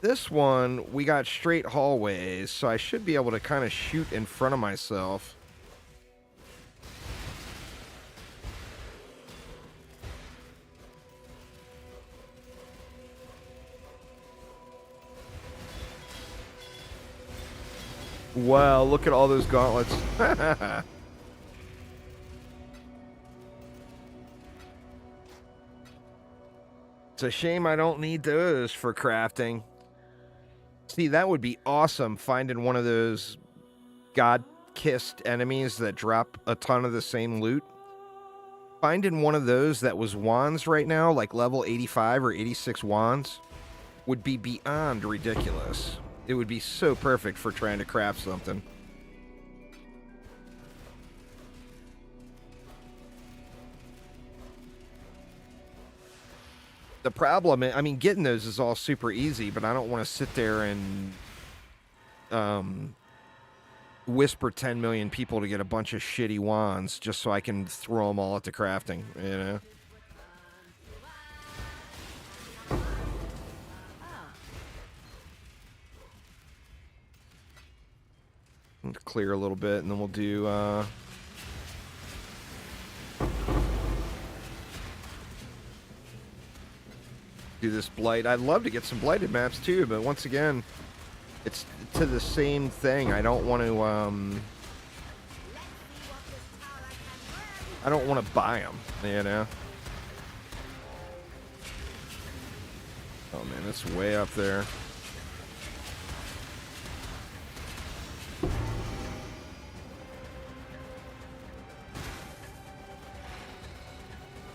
This one, we got straight hallways, so I should be able to kind of shoot in front of myself. Wow, look at all those gauntlets. It's a shame I don't need those for crafting. See, that would be awesome, finding one of those god-kissed enemies that drop a ton of the same loot. Finding one of those that was wands right now, like level 85 or 86 wands, would be beyond ridiculous. It would be so perfect for trying to craft something. The problem, I mean, getting those is all super easy, but I don't want to sit there and whisper 10 million people to get a bunch of shitty wands just so I can throw them all at the crafting, you know? Clear a little bit, and then we'll do this blight. I'd love to get some blighted maps too, but once again, it's to the same thing. I don't want to buy them, you know. Oh man, it's way up there.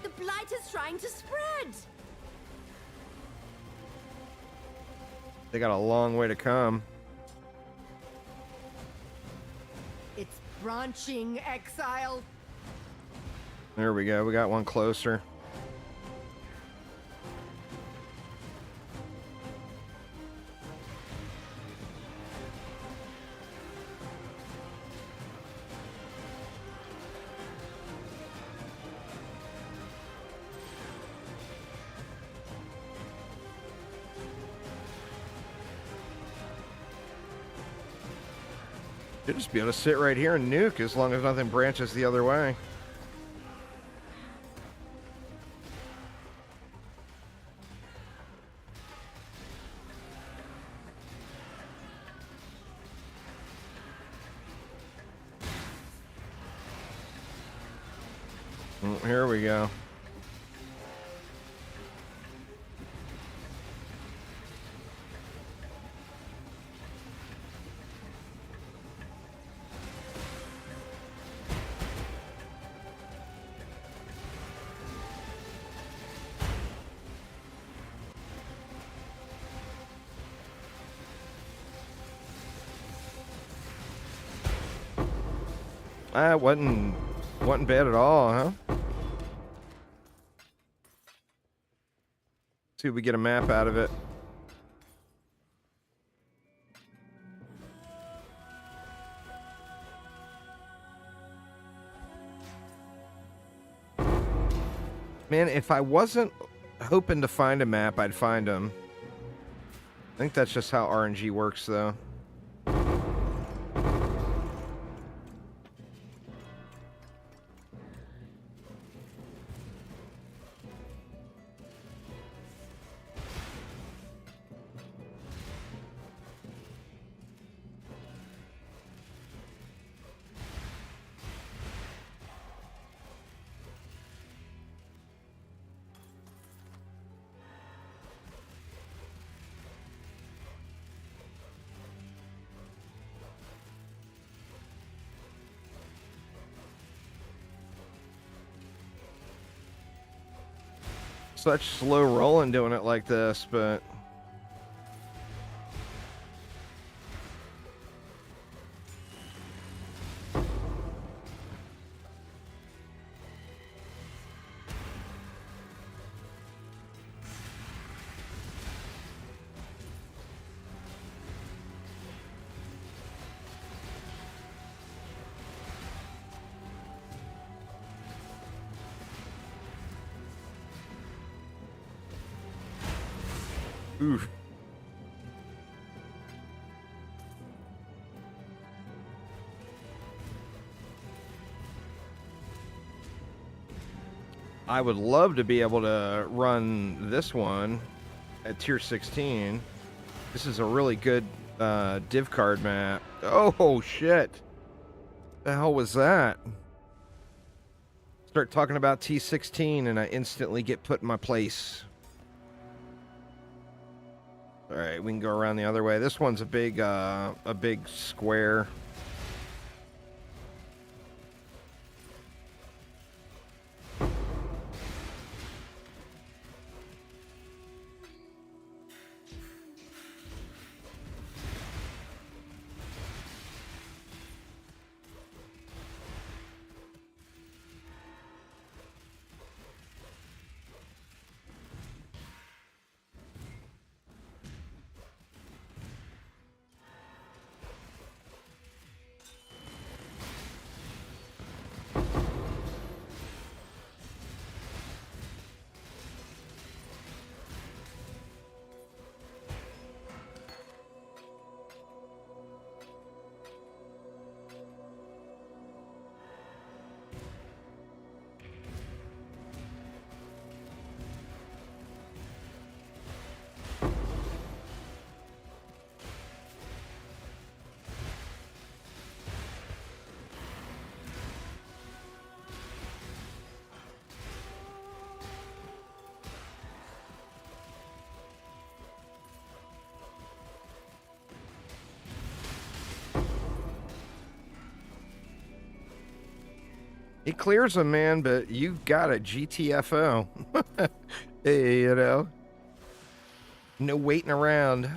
The blight is trying to spread.
They got a long way to come.
It's branching, Exile.
There we go. We got one closer. Should just be able to sit right here and nuke as long as nothing branches the other way. Here we go. Wasn't bad at all, huh? See if we get a map out of it. Man, if I wasn't hoping to find a map, I'd find them. I think that's just how RNG works, though. Such slow rolling doing it like this, but Oof. I would love to be able to run this one at tier 16. This is a really good div card map. Oh, shit. The hell was that? Start talking about T16 and I instantly get put in my place. All right, we can go around the other way. This one's a big square. He clears them, man, but you got a GTFO. Hey, you know. No waiting around.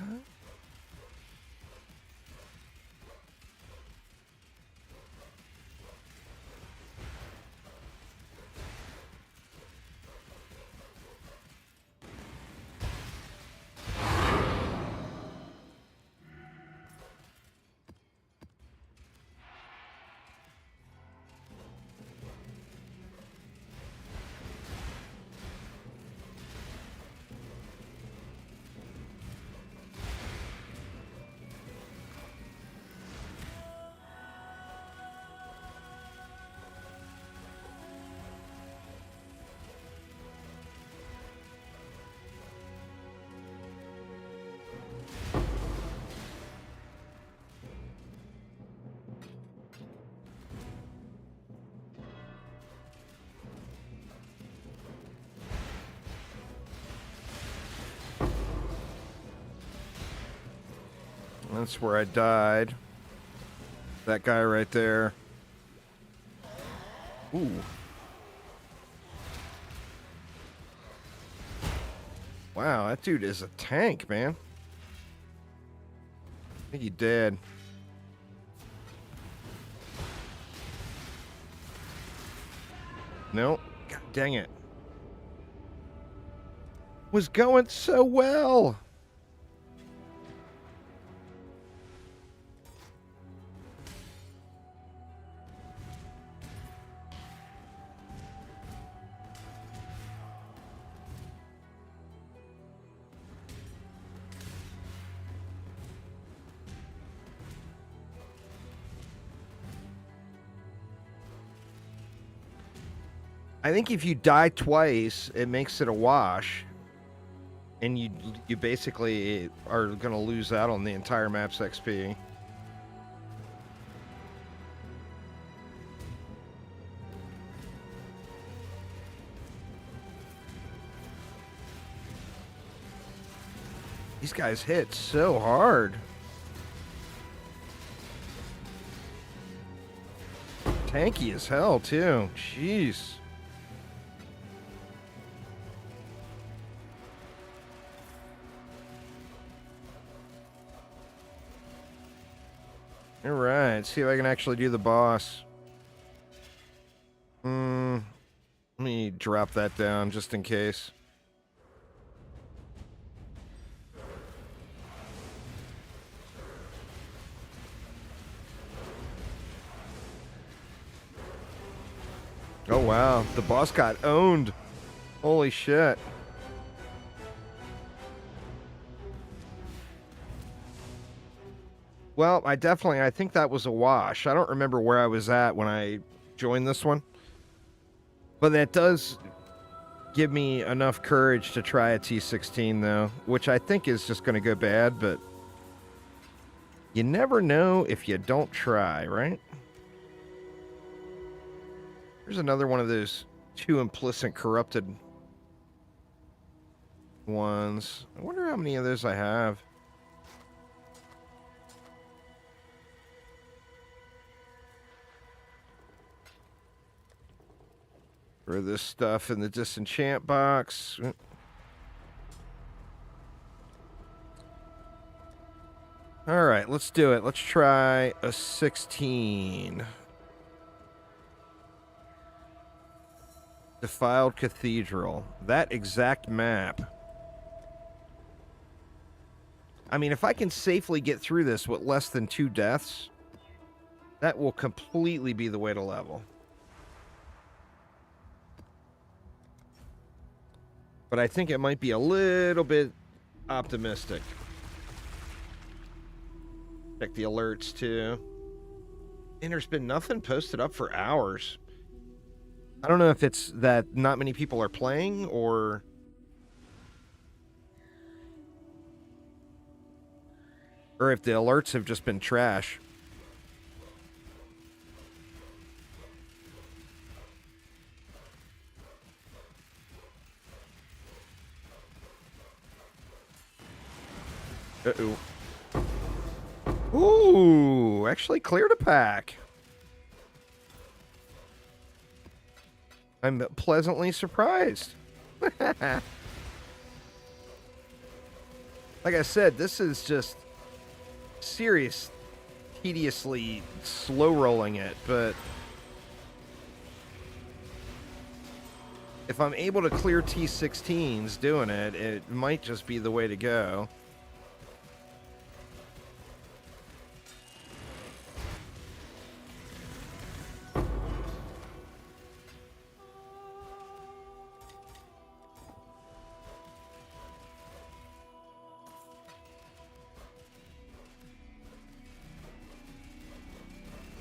That's where I died. That guy right there. Ooh. Wow, that dude is a tank, man. I think he dead. Nope. God dang it. Was going so well. I think if you die twice, it makes it a wash, and you basically are gonna lose out on the entire map's XP. These guys hit so hard. Tanky as hell too. Jeez. All right, see if I can actually do the boss. Let me drop that down just in case. Oh wow, the boss got owned. Holy shit. Well, I think that was a wash. I don't remember where I was at when I joined this one. But that does give me enough courage to try a T16, though, which I think is just going to go bad, but you never know if you don't try, right? Here's another one of those two implicit corrupted ones. I wonder how many of those I have. Throw this stuff in the disenchant box. All right, let's do it. Let's try a 16. Defiled Cathedral. That exact map. I mean, if I can safely get through this with less than 2 deaths, that will completely be the way to level. But I think it might be a little bit optimistic. Check the alerts, too. And there's been nothing posted up for hours. I don't know if it's that not many people are playing, or if the alerts have just been trash. Uh-oh. Ooh, actually cleared a pack. I'm pleasantly surprised. Like I said, this is just serious, tediously slow rolling it, but if I'm able to clear T16s doing it, it might just be the way to go.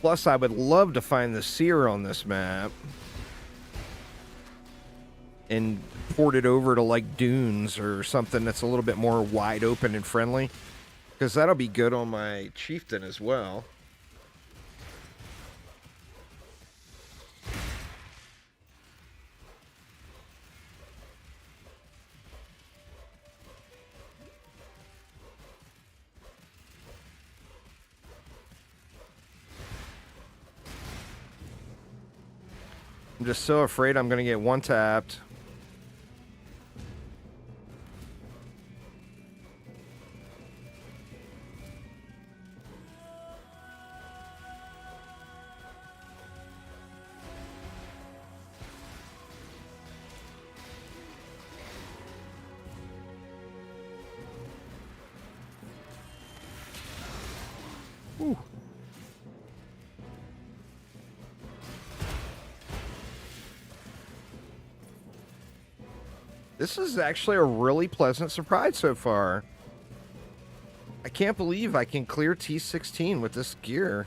Plus, I would love to find the seer on this map and port it over to, like, dunes or something that's a little bit more wide open and friendly, because that'll be good on my chieftain as well. I'm just so afraid I'm going to get one tapped. Ooh. This is actually a really pleasant surprise so far. I can't believe I can clear T16 with this gear.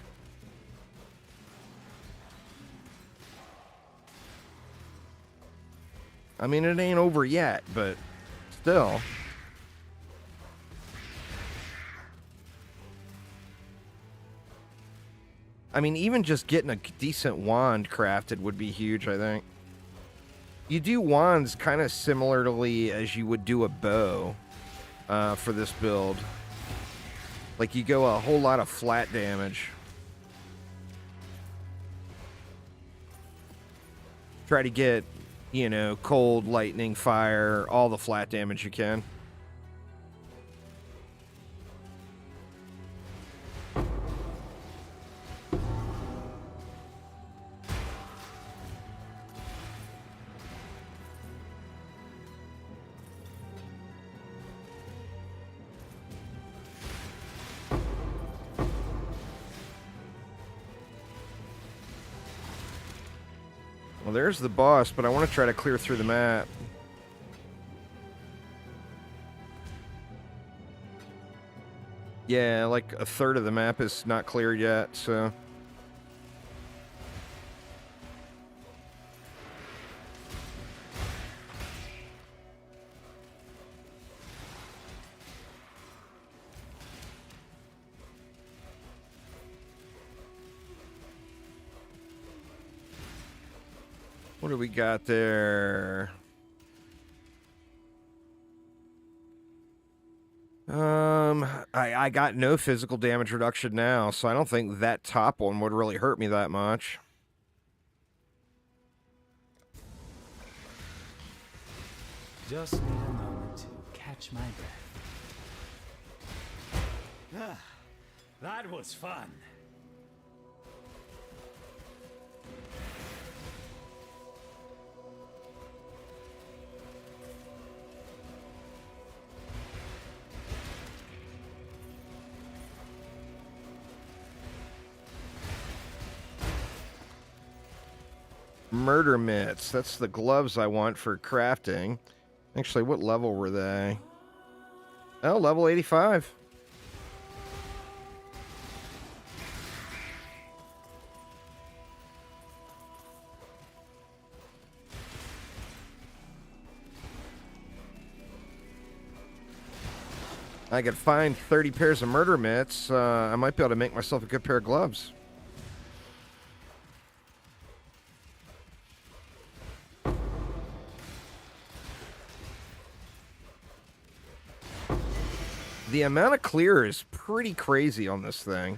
I mean, it ain't over yet, but still. I mean, even just getting a decent wand crafted would be huge, I think. You do wands kind of similarly as you would do a bow for this build. Like, you go a whole lot of flat damage. Try to get, you know, cold, lightning, fire, all the flat damage you can. Well, there's the boss, but I want to try to clear through the map. Yeah, like a third of the map is not clear yet, so... What do we got there? I got no physical damage reduction now, so I don't think that top one would really hurt me that much.
Just need a moment to catch my breath.
That was fun.
Murder mitts. That's the gloves I want for crafting. Actually, what level were they? Oh, level 85. I could find 30 pairs of murder mitts. I might be able to make myself a good pair of gloves. The amount of clear is pretty crazy on this thing.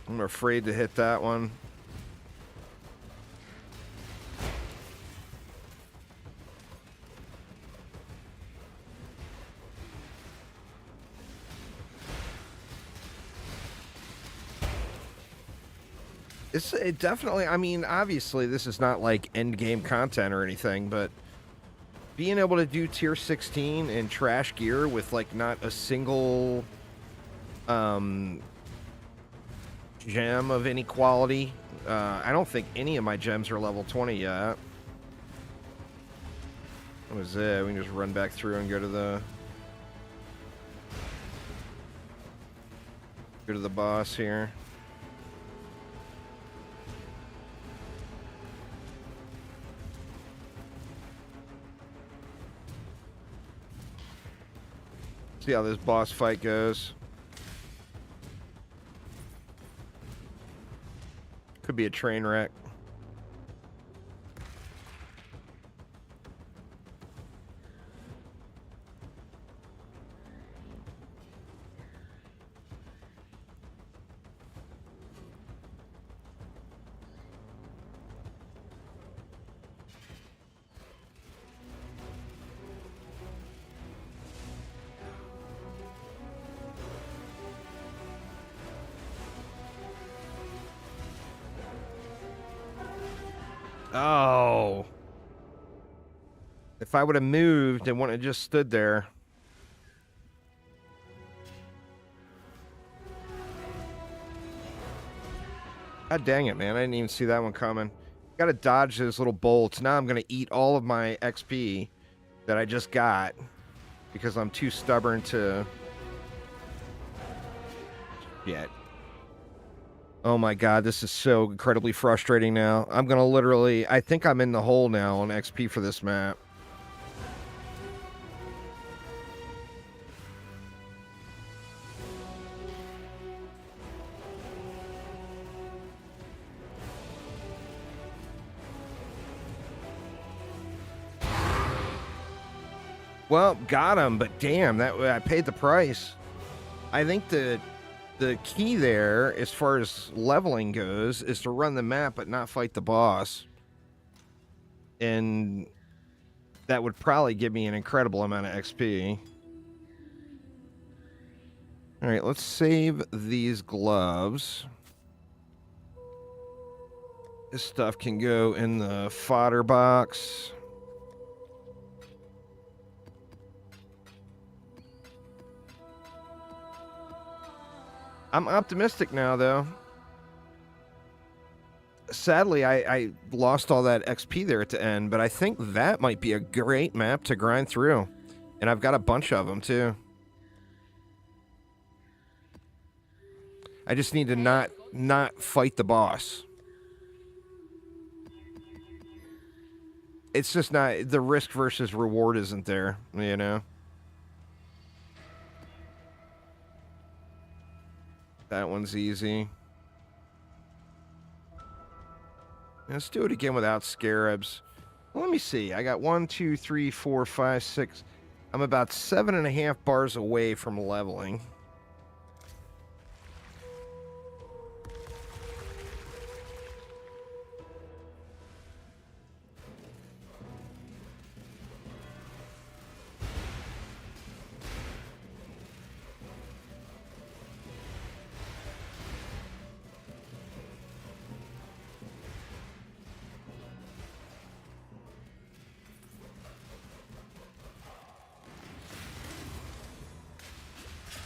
I'm afraid to hit that one. It definitely, I mean, obviously this is not like endgame content or anything, but being able to do tier 16 and trash gear with like not a single gem of any quality. I don't think any of my gems are level 20 yet. What was it? We can just run back through and go to the boss here. See how this boss fight goes. Could be a train wreck. Oh. If I would have moved and wouldn't have just stood there. God dang it, man. I didn't even see that one coming. Gotta dodge those little bolts. Now I'm gonna eat all of my XP that I just got because I'm too stubborn to... Shit. Oh my god, this is so incredibly frustrating now. I'm gonna literally... I think I'm in the hole now on XP for this map. Well, got him, but damn, that I paid the price. I think the key there, as far as leveling goes, is to run the map but not fight the boss. And That would probably give me an incredible amount of XP. Alright, let's save these gloves. This stuff can go in the fodder box. I'm optimistic now, though. Sadly, I lost all that XP there at the end, but I think that might be a great map to grind through. And I've got a bunch of them, too. I just need to not fight the boss. It's just not... The risk versus reward isn't there, you know? That one's easy. Let's do it again without scarabs. Let me see. I got 1, 2, 3, 4, 5, 6. I'm about 7.5 bars away from leveling.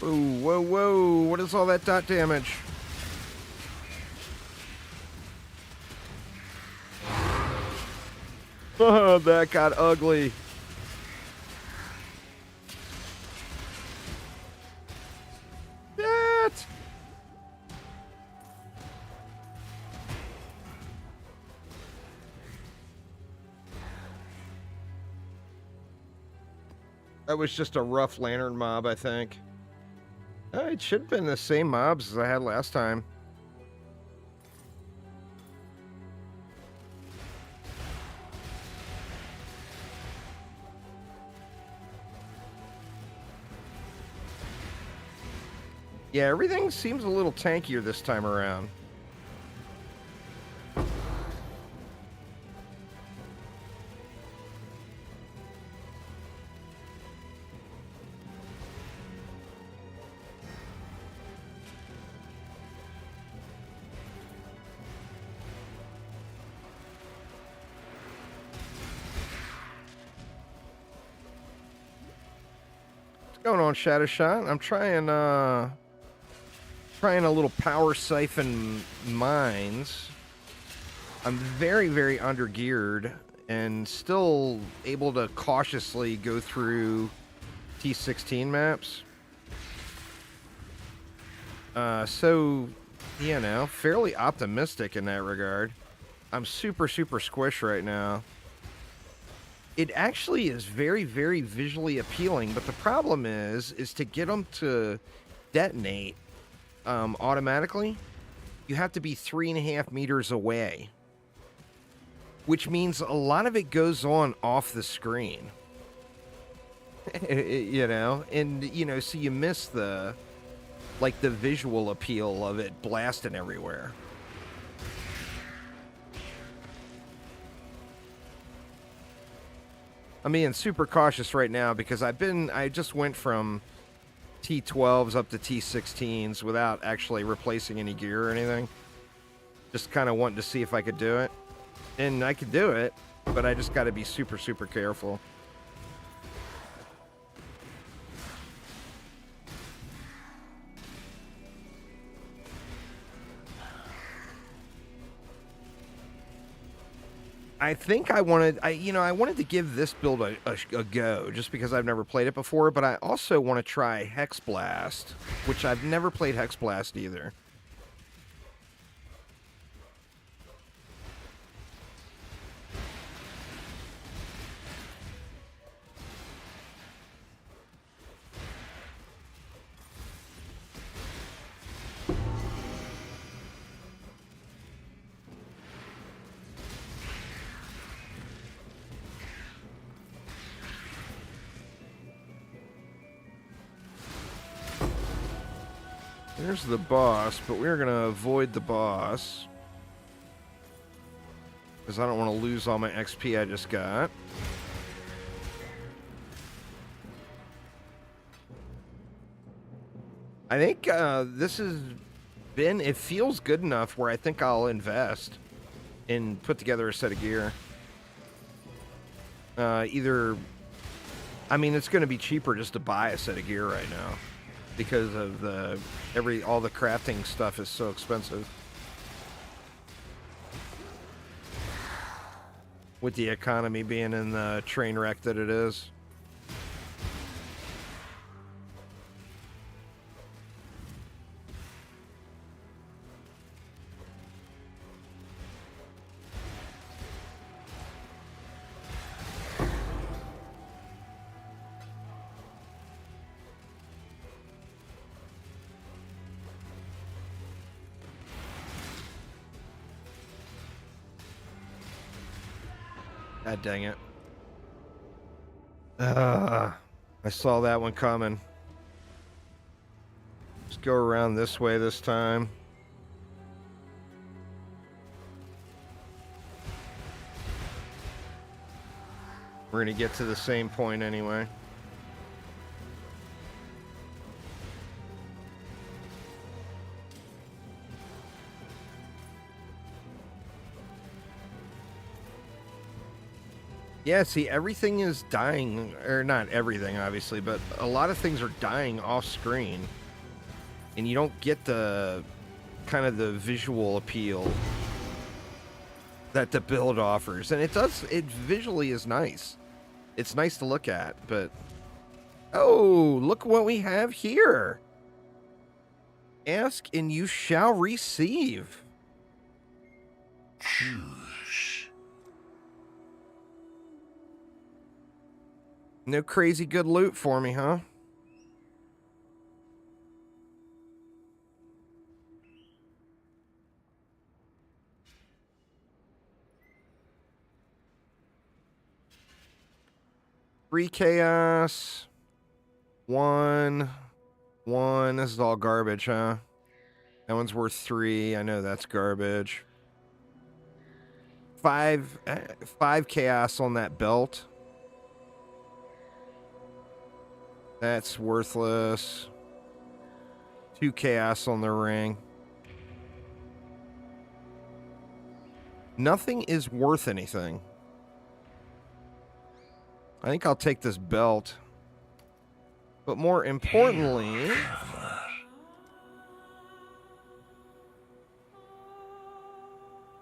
Ooh, whoa, whoa. What is all that dot damage? Oh, that got ugly. That. That was just a rough lantern mob, I think. It should have been the same mobs as I had last time. Yeah, everything seems a little tankier this time around. Going on, Shadow Shot. I'm trying a little power siphon mines. I'm very, very under-geared and still able to cautiously go through T16 maps. So, you know, fairly optimistic in that regard. I'm super, super squish right now. It actually is very, very visually appealing, but the problem is to get them to detonate automatically, you have to be 3.5 meters away, which means a lot of it goes on off the screen. You know, and you know, so you miss the visual appeal of it blasting everywhere. I'm being super cautious right now because I just went from T12s up to T16s without actually replacing any gear or anything. Just kind of wanting to see if I could do it. And I could do it, but I just got to be super, super careful. I think I wanted to give this build a go just because I've never played it before, but I also want to try Hex Blast, which I've never played Hex Blast either. There's the boss, but we're going to avoid the boss. Because I don't want to lose all my XP I just got. I think this has been, it feels good enough where I think I'll invest and put together a set of gear. Either, I mean, it's going to be cheaper just to buy a set of gear right now because of all the crafting stuff is so expensive. With the economy being in the train wreck that it is. God dang it. I saw that one coming. Let's go around this way this time. We're going to get to the same point anyway. Yeah, see, everything is dying, or not everything, obviously, but a lot of things are dying off screen, and you don't get the kind of the visual appeal that the build offers. And it visually is nice. It's nice to look at, but oh, look what we have here. Ask and you shall receive. No crazy good loot for me, huh? Three chaos. One. This is all garbage, huh? That one's worth 3. I know that's garbage. 5 chaos on that belt. That's worthless. 2 chaos on the ring. Nothing is worth anything. I think I'll take this belt. But more importantly...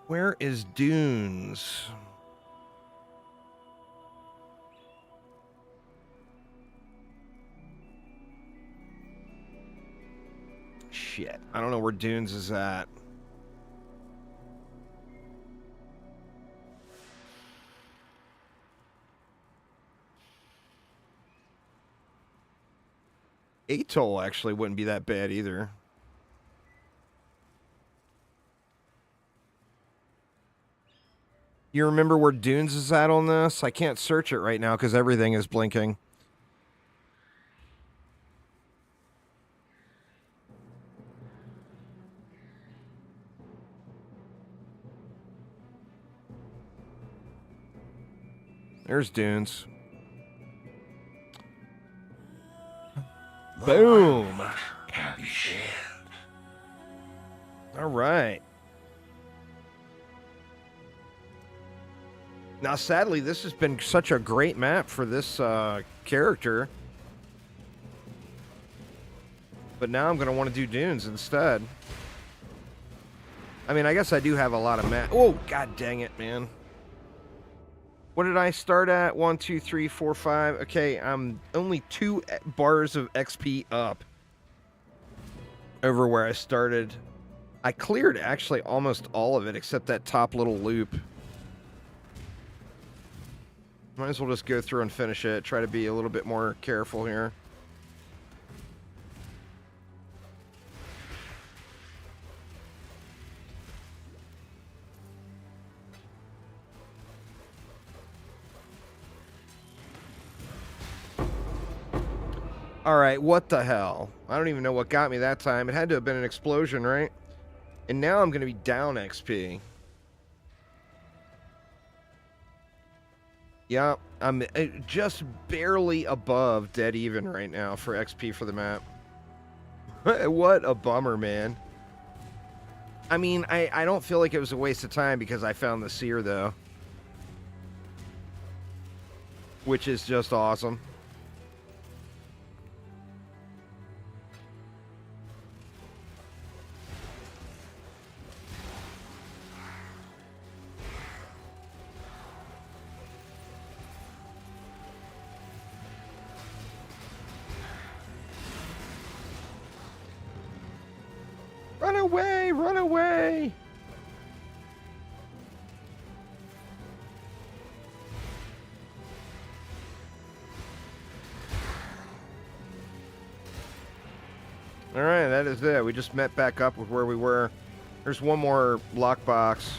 where is Dunes? Shit, I don't know where Dunes is at. Atoll actually wouldn't be that bad either. You remember where Dunes is at on this? I can't search it right now because everything is blinking. There's Dunes. Boom.
Can be shared.
All right. Now, sadly, this has been such a great map for this character. But now I'm going to want to do Dunes instead. I mean, I guess I do have a lot of map. Oh, god dang it, man. What did I start at? 1, 2, 3, 4, 5. Okay, I'm only 2 bars of XP up over where I started. I cleared actually almost all of it except that top little loop. Might as well just go through and finish it. Try to be a little bit more careful here. All right, what the hell? I don't even know what got me that time. It had to have been an explosion, right? And now I'm going to be down XP. Yeah, I'm just barely above dead even right now for XP for the map. What a bummer, man. I mean, I don't feel like it was a waste of time because I found the seer, though. Which is just awesome. Run away! Run away! Alright, that is it. We just met back up with where we were. There's one more lockbox.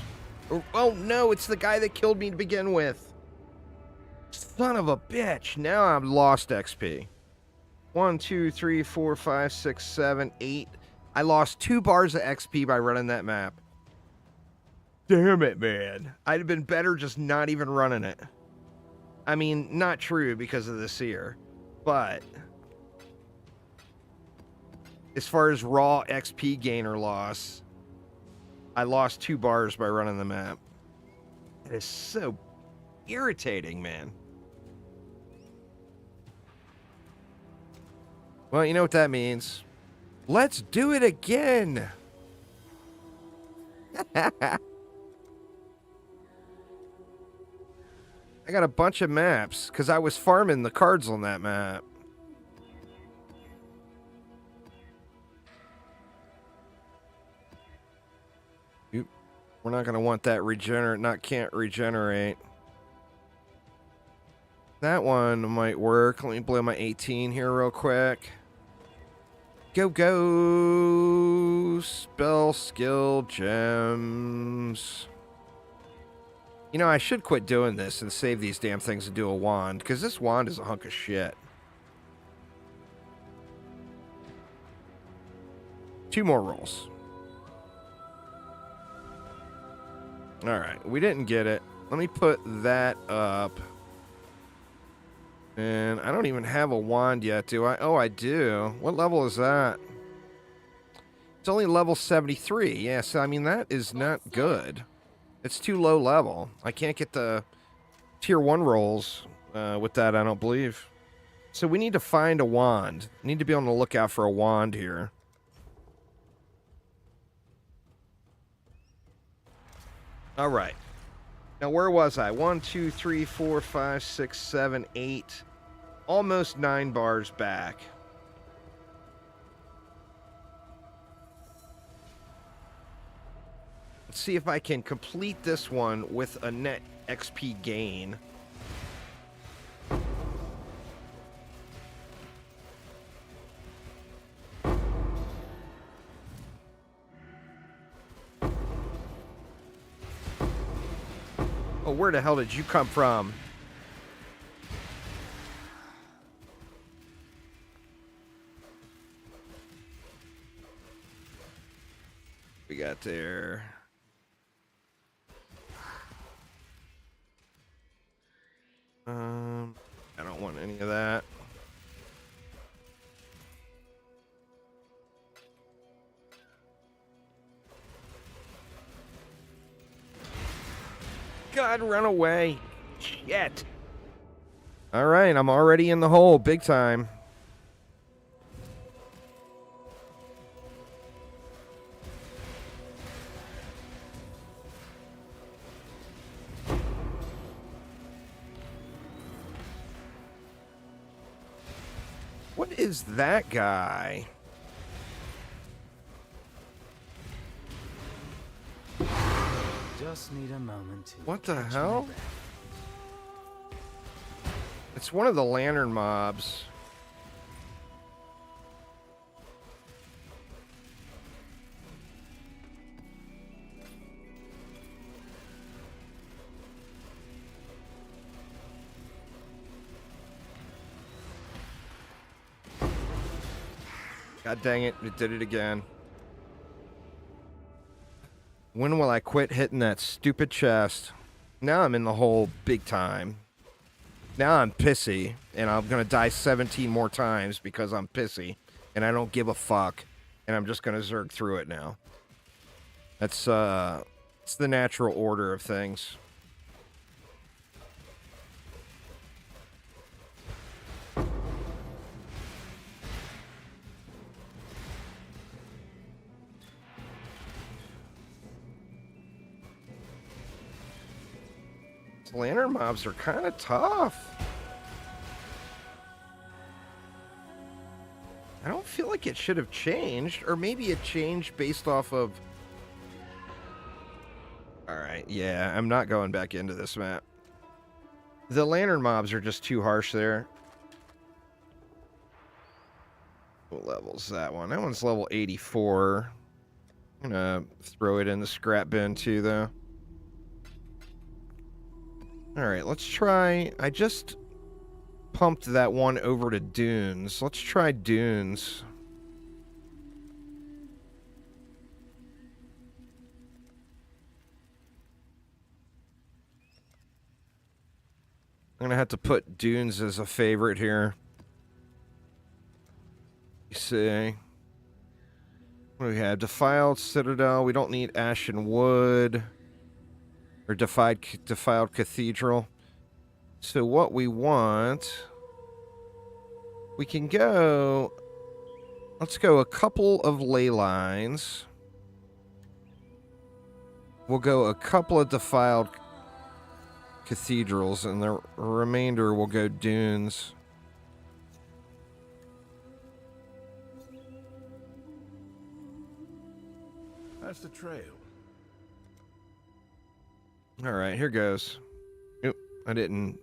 Oh no, it's the guy that killed me to begin with. Son of a bitch. Now I'm lost XP. 1, 2, 3, 4, 5, 6, 7, 8. I lost 2 bars of XP by running that map. Damn it, man. I'd have been better just not even running it. I mean, not true because of the seer, but as far as raw XP gain or loss, I lost 2 bars by running the map. It is so irritating, man. Well, you know what that means. Let's do it again. I got a bunch of maps because I was farming the cards on that map. Oop. We're not going to want that can't regenerate. That one might work. Let me blow my 18 here real quick. Go, go. Spell, skill, gems. You know, I should quit doing this and save these damn things and do a wand, because this wand is a hunk of shit. 2 more rolls. Alright, we didn't get it. Let me put that up. And I don't even have a wand yet, do I? Oh, I do. What level is that? It's only level 73. Yeah, so I mean, that is not good. It's too low level. I can't get the tier 1 rolls with that, I don't believe. So we need to find a wand. Need to be on the lookout for a wand here. All right. Now, where was I? 1, 2, 3, 4, 5, 6, 7, 8. Almost 9 bars back. Let's see if I can complete this one with a net XP gain. Oh, where the hell did you come from? We got there. I don't want any of that. God, run away. Shit. All right, I'm already in the hole big time. What is that guy?
Just need a moment to
What the
catch my
hell?
breath.
It's one of the lantern mobs. God dang it, it did it again. When will I quit hitting that stupid chest? Now I'm in the hole big time. Now I'm pissy, and I'm gonna die 17 more times because I'm pissy, and I don't give a fuck. And I'm just going to Zerg through it now. That's, it's the natural order of things. Lantern mobs are kind of tough. I don't feel like it should have changed, or maybe it changed based off of... Alright, yeah, I'm not going back into this map. The lantern mobs are just too harsh there. What level's that one? That one's level 84. I'm gonna throw it in the scrap bin too, though. Alright, let's try... I just pumped that one over to Dunes. Let's try Dunes. I'm gonna have to put Dunes as a favorite here. You see. What do we have? Defiled Citadel. We don't need Ashen Wood. Or Defiled Cathedral. So what we want... We can go... Let's go a couple of ley lines. We'll go a couple of Defiled Cathedrals, and the remainder will go Dunes.
That's the trail.
Alright, here goes. Oop, I didn't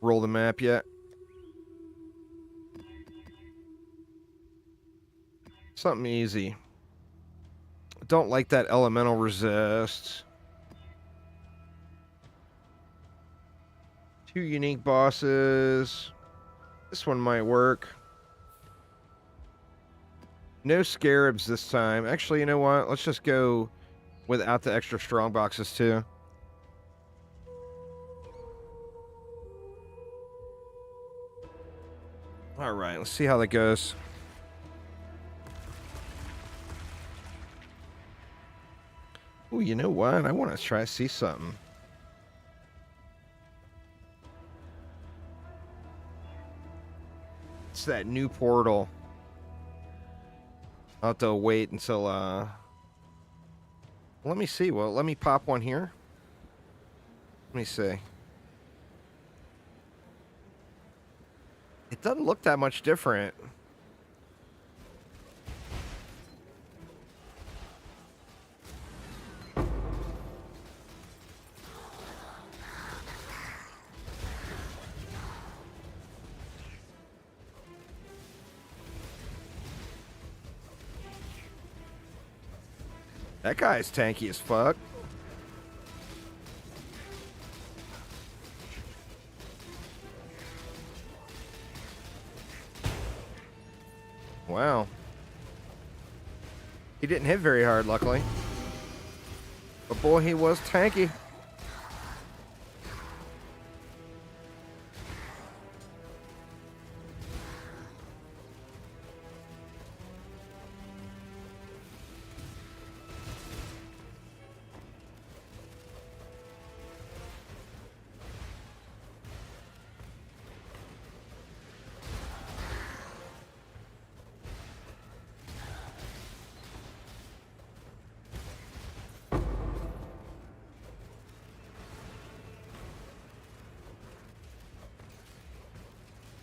roll the map yet. Something easy. Don't like that elemental resist. 2 unique bosses. This one might work. No scarabs this time. Actually, you know what? Let's just go without the extra strong boxes too. Alright, let's see how that goes. Ooh, you know what? I want to try to see something. It's that new portal. I'll have to wait until, let me see. Well, let me pop one here. Let me see. It doesn't look that much different. That guy's tanky as fuck. Wow. He didn't hit very hard, luckily. But boy, he was tanky.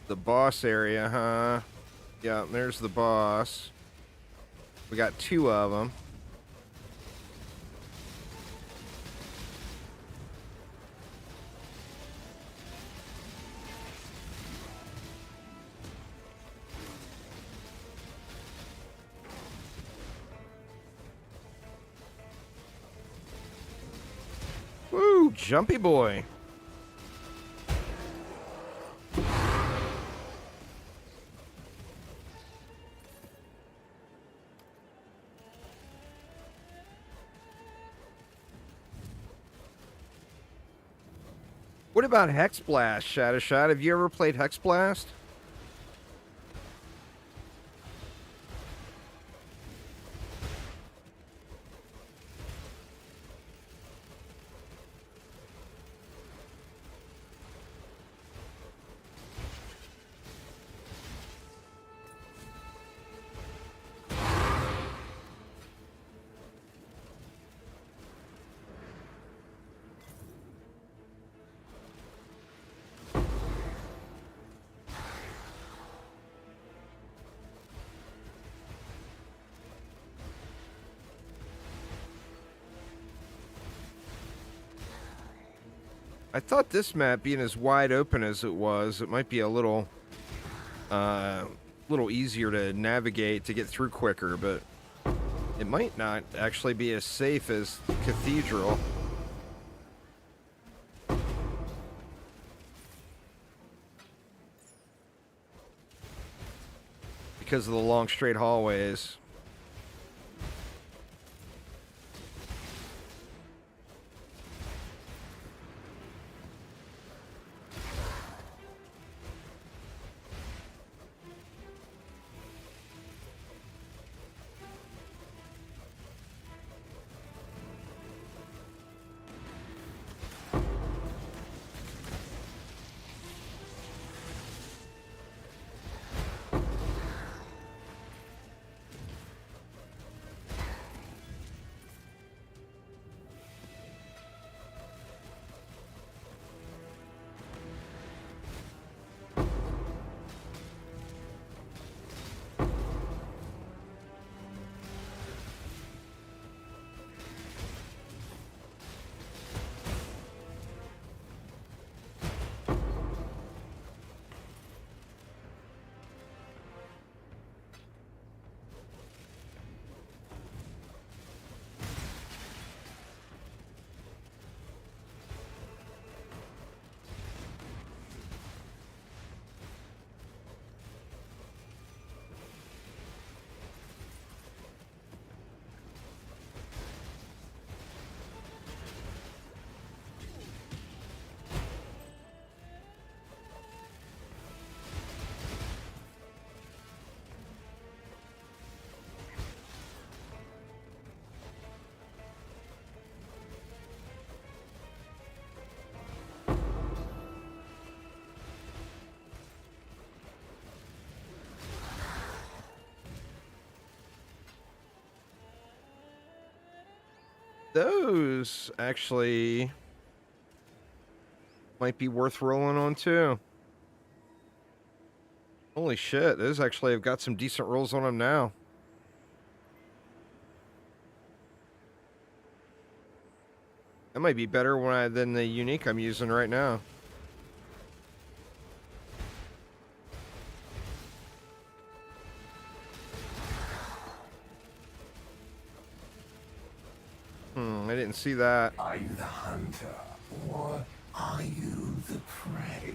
The boss area, huh? Yeah, there's the boss. We got 2 of them. Woo, jumpy boy. What about Hex Blast, Shadow Shot? Have you ever played Hex Blast? I thought this map being as wide open as it was, it might be a little easier to navigate, to get through quicker, but it might not actually be as safe as Cathedral. Because of the long straight hallways. Those actually might be worth rolling on too. Holy shit, those actually have got some decent rolls on them now. That might be better than the unique I'm using right now. I didn't see that.
Are you the hunter, or are you the prey?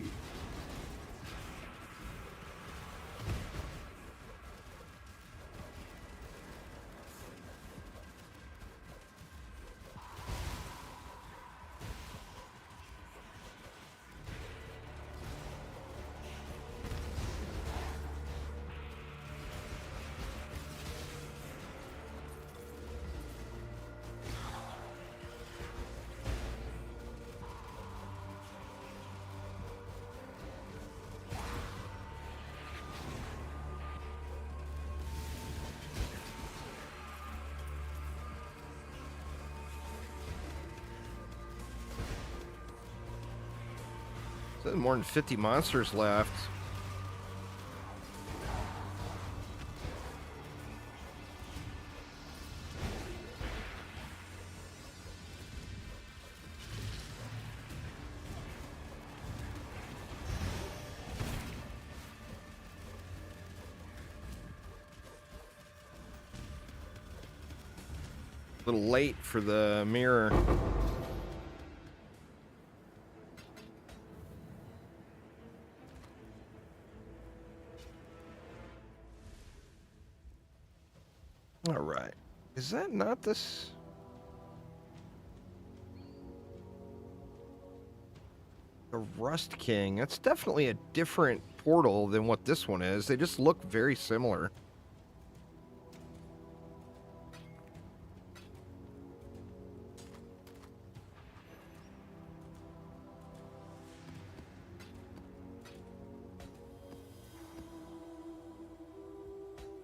There's more than 50 monsters left. A little late for the mirror. All right. Is that not this? The Rust King. That's definitely a different portal than what this one is. They just look very similar.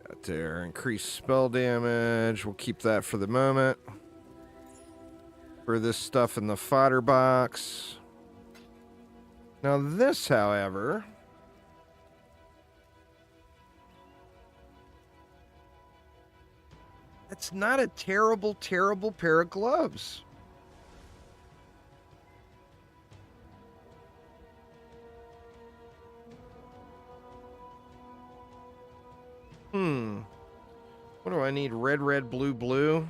Got there. Increased spell damage. We'll keep that for the moment. For this stuff in the fodder box. Now this, however... It's not a terrible, terrible pair of gloves. What do I need? Red, red, blue, blue.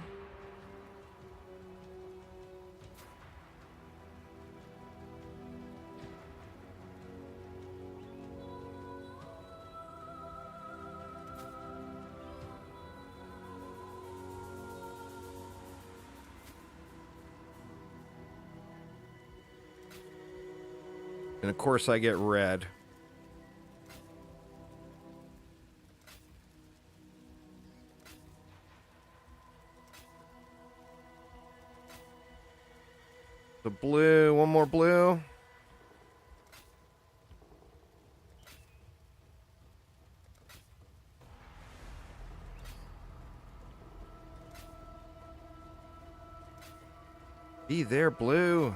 And of course I get red. The blue, one more blue. Be there, blue.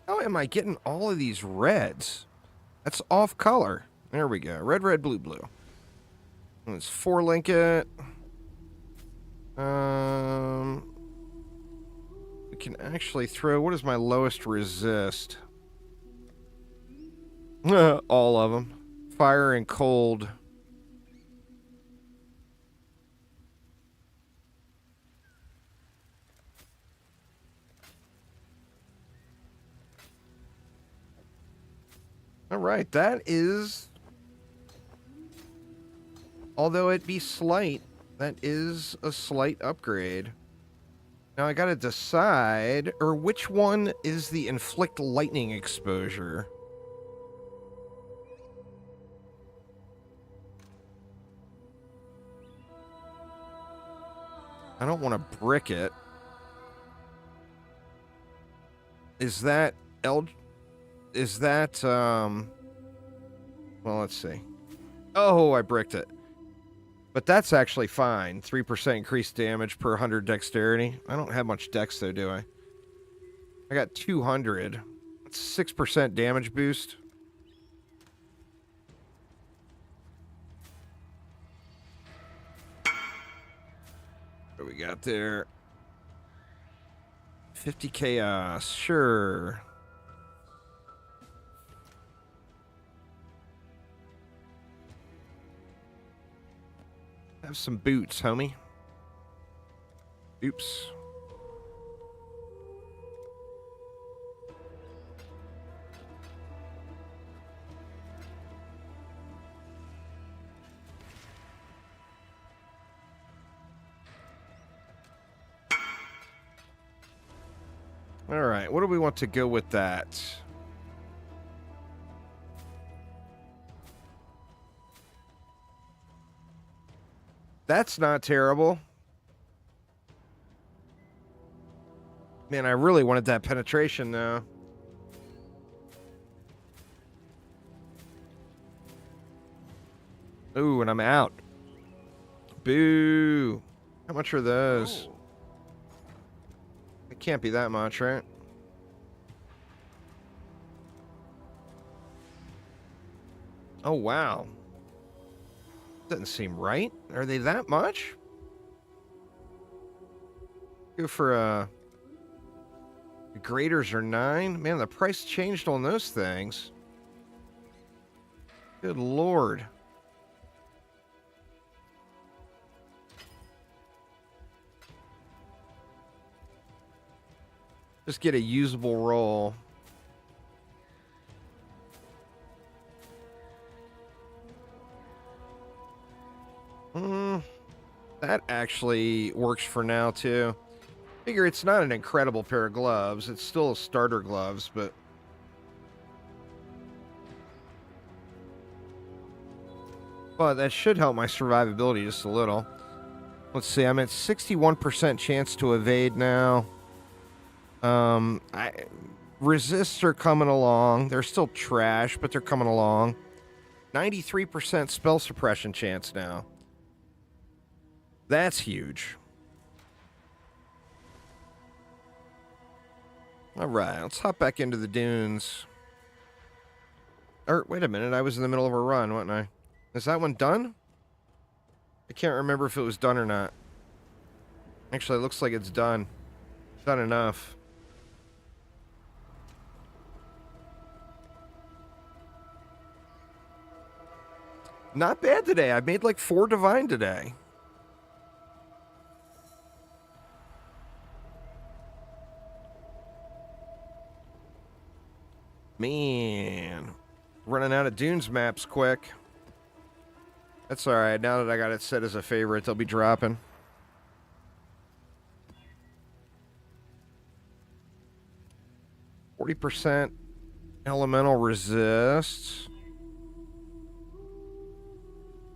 How am I getting all of these reds? That's off color. There we go. Red, red, blue, blue. Let's 4-link it. We can actually throw... What is my lowest resist? All of them. Fire and cold. All right, that is... Although it be slight, that is a slight upgrade. Now I gotta decide, or which one is the inflict lightning exposure? I don't want to brick it. Is that well, let's see. Oh, I bricked it. But that's actually fine. 3% increased damage per 100 dexterity. I don't have much dex though, do I? I got 200. That's 6% damage boost. What do we got there? 50 chaos, sure. Have some boots, homie. Oops. All right, what do we want to go with that? That's not terrible. Man, I really wanted that penetration though. Ooh, and I'm out. Boo. How much are those?
Oh.
It can't be that much, right? Oh, wow. Doesn't seem right. Are they that much? Go for the graders are 9. Man, the price changed on those things. Good lord. Just get a usable roll. That actually works for now, too. Figure it's not an incredible pair of gloves. It's still a starter gloves, but... But that should help my survivability just a little. Let's see, I'm at 61% chance to evade now. Resists are coming along. They're still trash, but they're coming along. 93% spell suppression chance now. That's huge. All right, let's hop back into the dunes. Or, wait a minute, I was in the middle of a run, wasn't I? Is that one done? I can't remember if it was done or not. Actually, it looks like it's done. Done enough. Not bad today. I made like 4 divine today. Man. Running out of Dunes maps quick. That's alright. Now that I got it set as a favorite, they'll be dropping. %, elemental resists.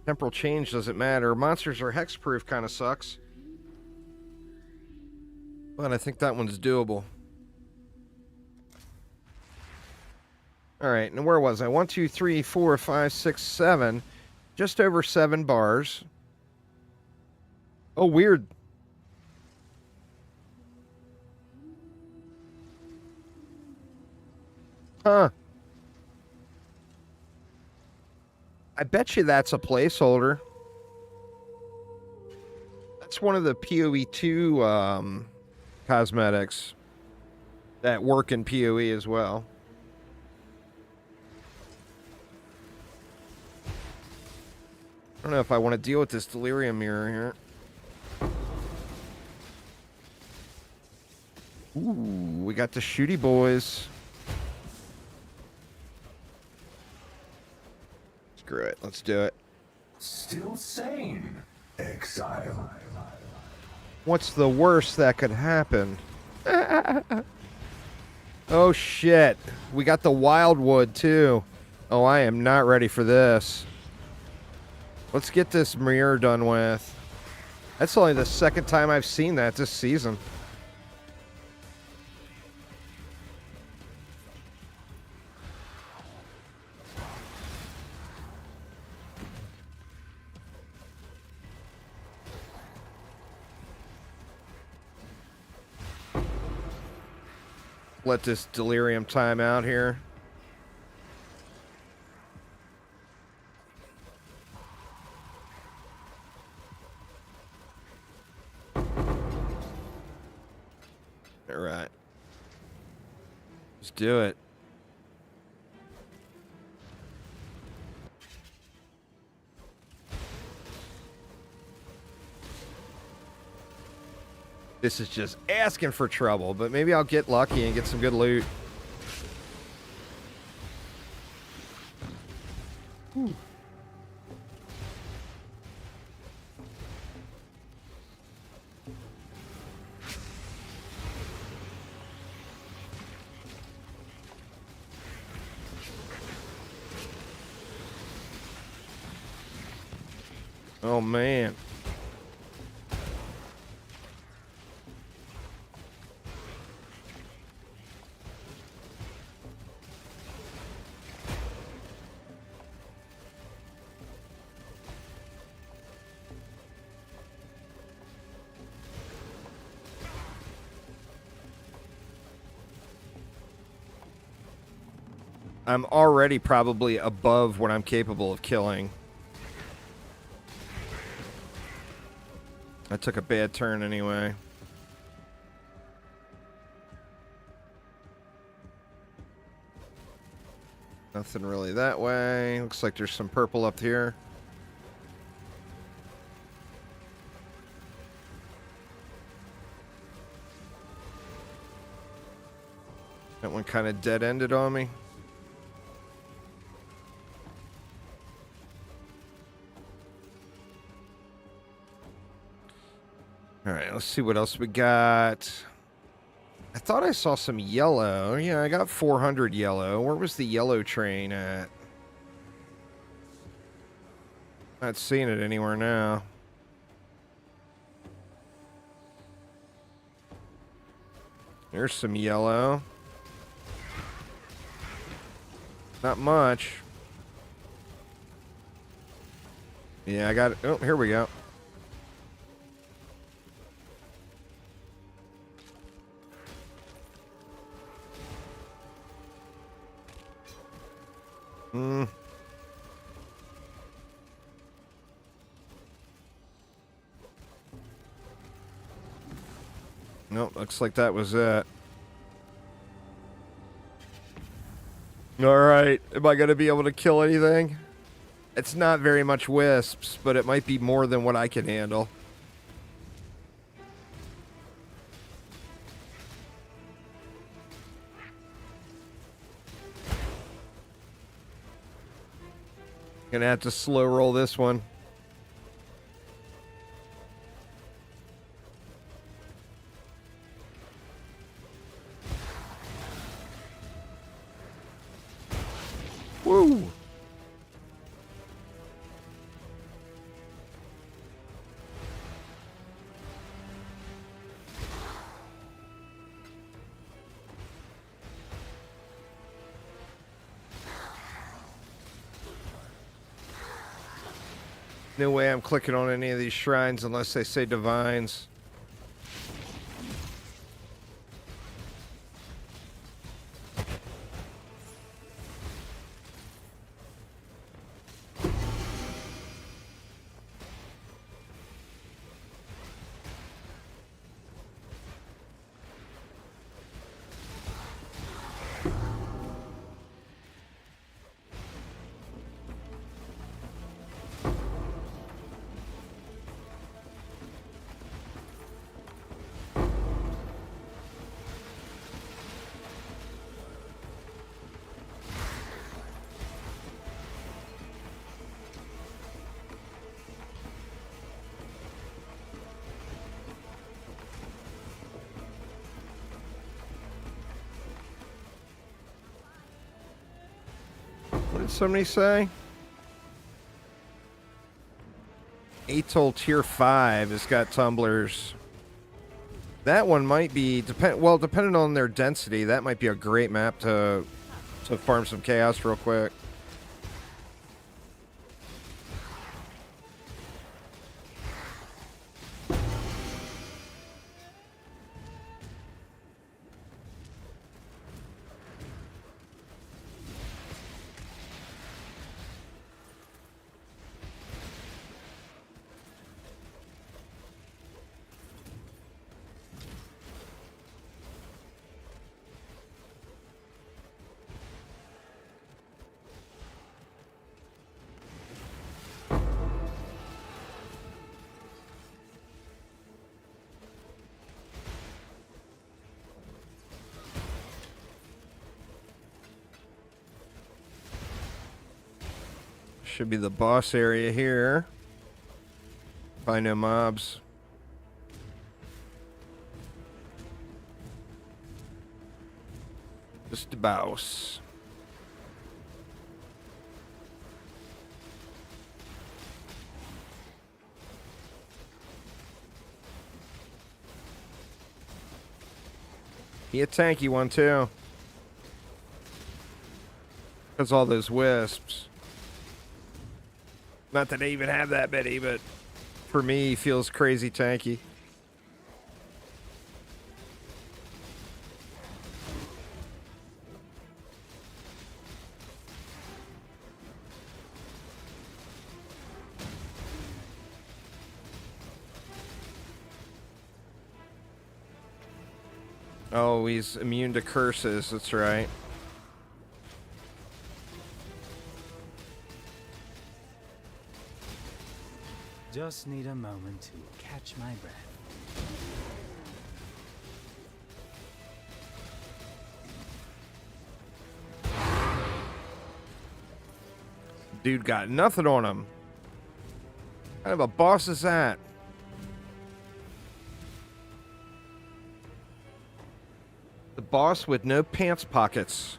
Temporal change doesn't matter. Monsters are hexproof kind of sucks. But I think that one's doable. Alright, and where was I? 1, 2, 3, 4, 5, 6, 7. Just over 7 bars. Oh, weird. Huh. I bet you that's a placeholder. That's one of the PoE2 cosmetics that work in PoE as well. I don't know if I want to deal with this delirium mirror here. Ooh, we got the shooty boys. Screw it. Let's do it.
Still sane, Exile.
What's the worst that could happen? Oh, shit. We got the wildwood, too. Oh, I am not ready for this. Let's get this mirror done with. That's only the second time I've seen that this season. Let this delirium time out here. All right. Let's do it. This is just asking for trouble, but maybe I'll get lucky and get some good loot. Whew. Oh, man. I'm already probably above what I'm capable of killing. I took a bad turn anyway. Nothing really that way. Looks like there's some purple up here. That one kind of dead-ended on me. All right, let's see what else we got. I thought I saw some yellow. Yeah, I got 400 yellow. Where was the yellow train at? Not seeing it anywhere now. There's some yellow. Not much. Yeah, I got it. Oh, here we go. Nope, looks like that was it. Alright, am I going to be able to kill anything? It's not very much wisps, but it might be more than what I can handle. Gonna have to slow roll this one. Woo! No way I'm clicking on any of these shrines unless they say divines. What did somebody say? Atoll Tier 5 has got tumblers. That one might be, depending on their density, that might be a great map to farm some chaos real quick. Should be the boss area here. Find no mobs. Just the boss. He a tanky one too. Because all those wisps. Not that I even have that many, but for me, he feels crazy tanky. Oh, he's immune to curses, that's right.
Just need a moment to catch my breath.
Dude got nothing on him. What kind of a boss is that? The boss with no pants pockets.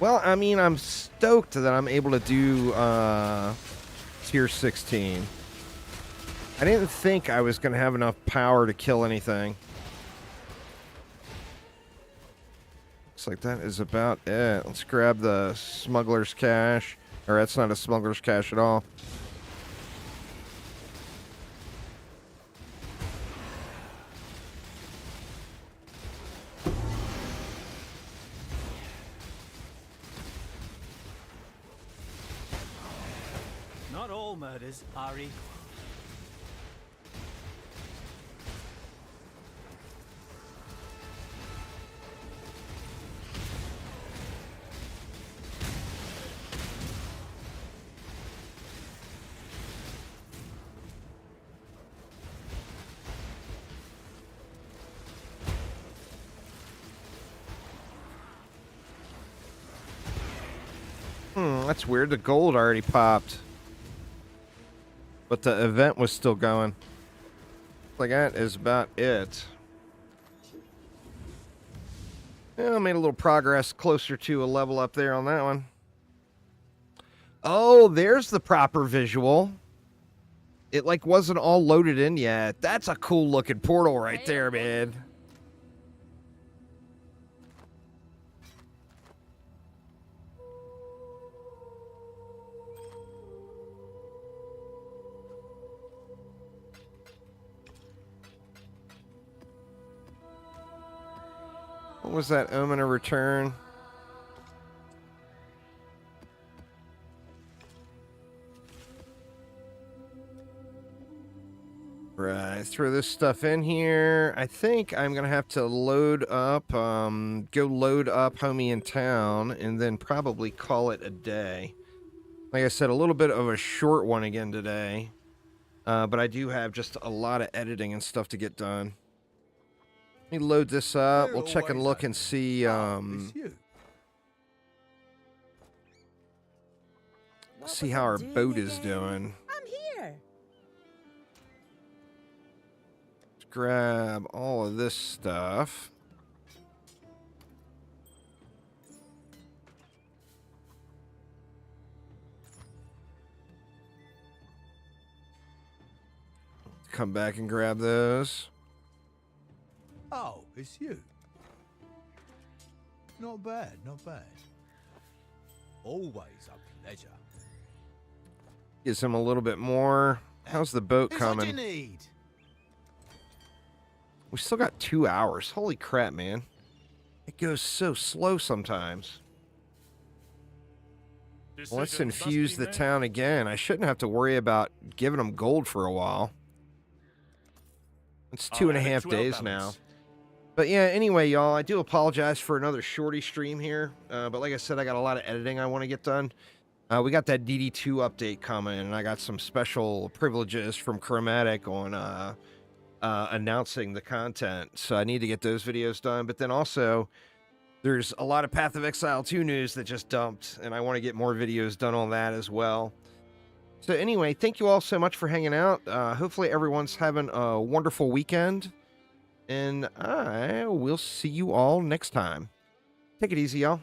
Well, I mean, I'm stoked that I'm able to do tier 16. I didn't think I was going to have enough power to kill anything. Looks like that is about it. Let's grab the smuggler's cache. Or that's not a smuggler's cache at all.
Not all murders, Ari.
That's weird. The gold already popped. But the event was still going. Like that is about it. Yeah, I made a little progress closer to a level up there on that one. Oh, there's the proper visual. It like wasn't all loaded in yet. That's a cool looking portal right there, man. What was that omen of return? Right, throw this stuff in here. I think I'm gonna have to load up, go load up Homie in Town, and then probably call it a day. Like I said, a little bit of a short one again today, but I do have just a lot of editing and stuff to get done. Let me load this up. We'll check and look and see. See how our boat is doing.
I'm here.
Let's grab all of this stuff. Come back and grab those.
Oh, it's you. Not bad, not bad. Always a pleasure.
Gives him a little bit more. How's the boat
Here's what you
coming?
need.
We still got 2 hours. Holy crap, man. It goes so slow sometimes. Well, let's
Decisions must
infuse
be
the
made.
town again. I shouldn't have to worry about giving them gold for a while. It's
I'll
2.5
add it to our
days now.
balance.
But yeah, anyway, y'all, I do apologize for another shorty stream here. But like I said, I got a lot of editing I want to get done. We got that DD2 update coming, and I got some special privileges from Chromatic on announcing the content. So I need to get those videos done. But then also, there's a lot of Path of Exile 2 news that just dumped, and I want to get more videos done on that as well. So anyway, thank you all so much for hanging out. Hopefully everyone's having a wonderful weekend. And I will see you all next time. Take it easy, y'all.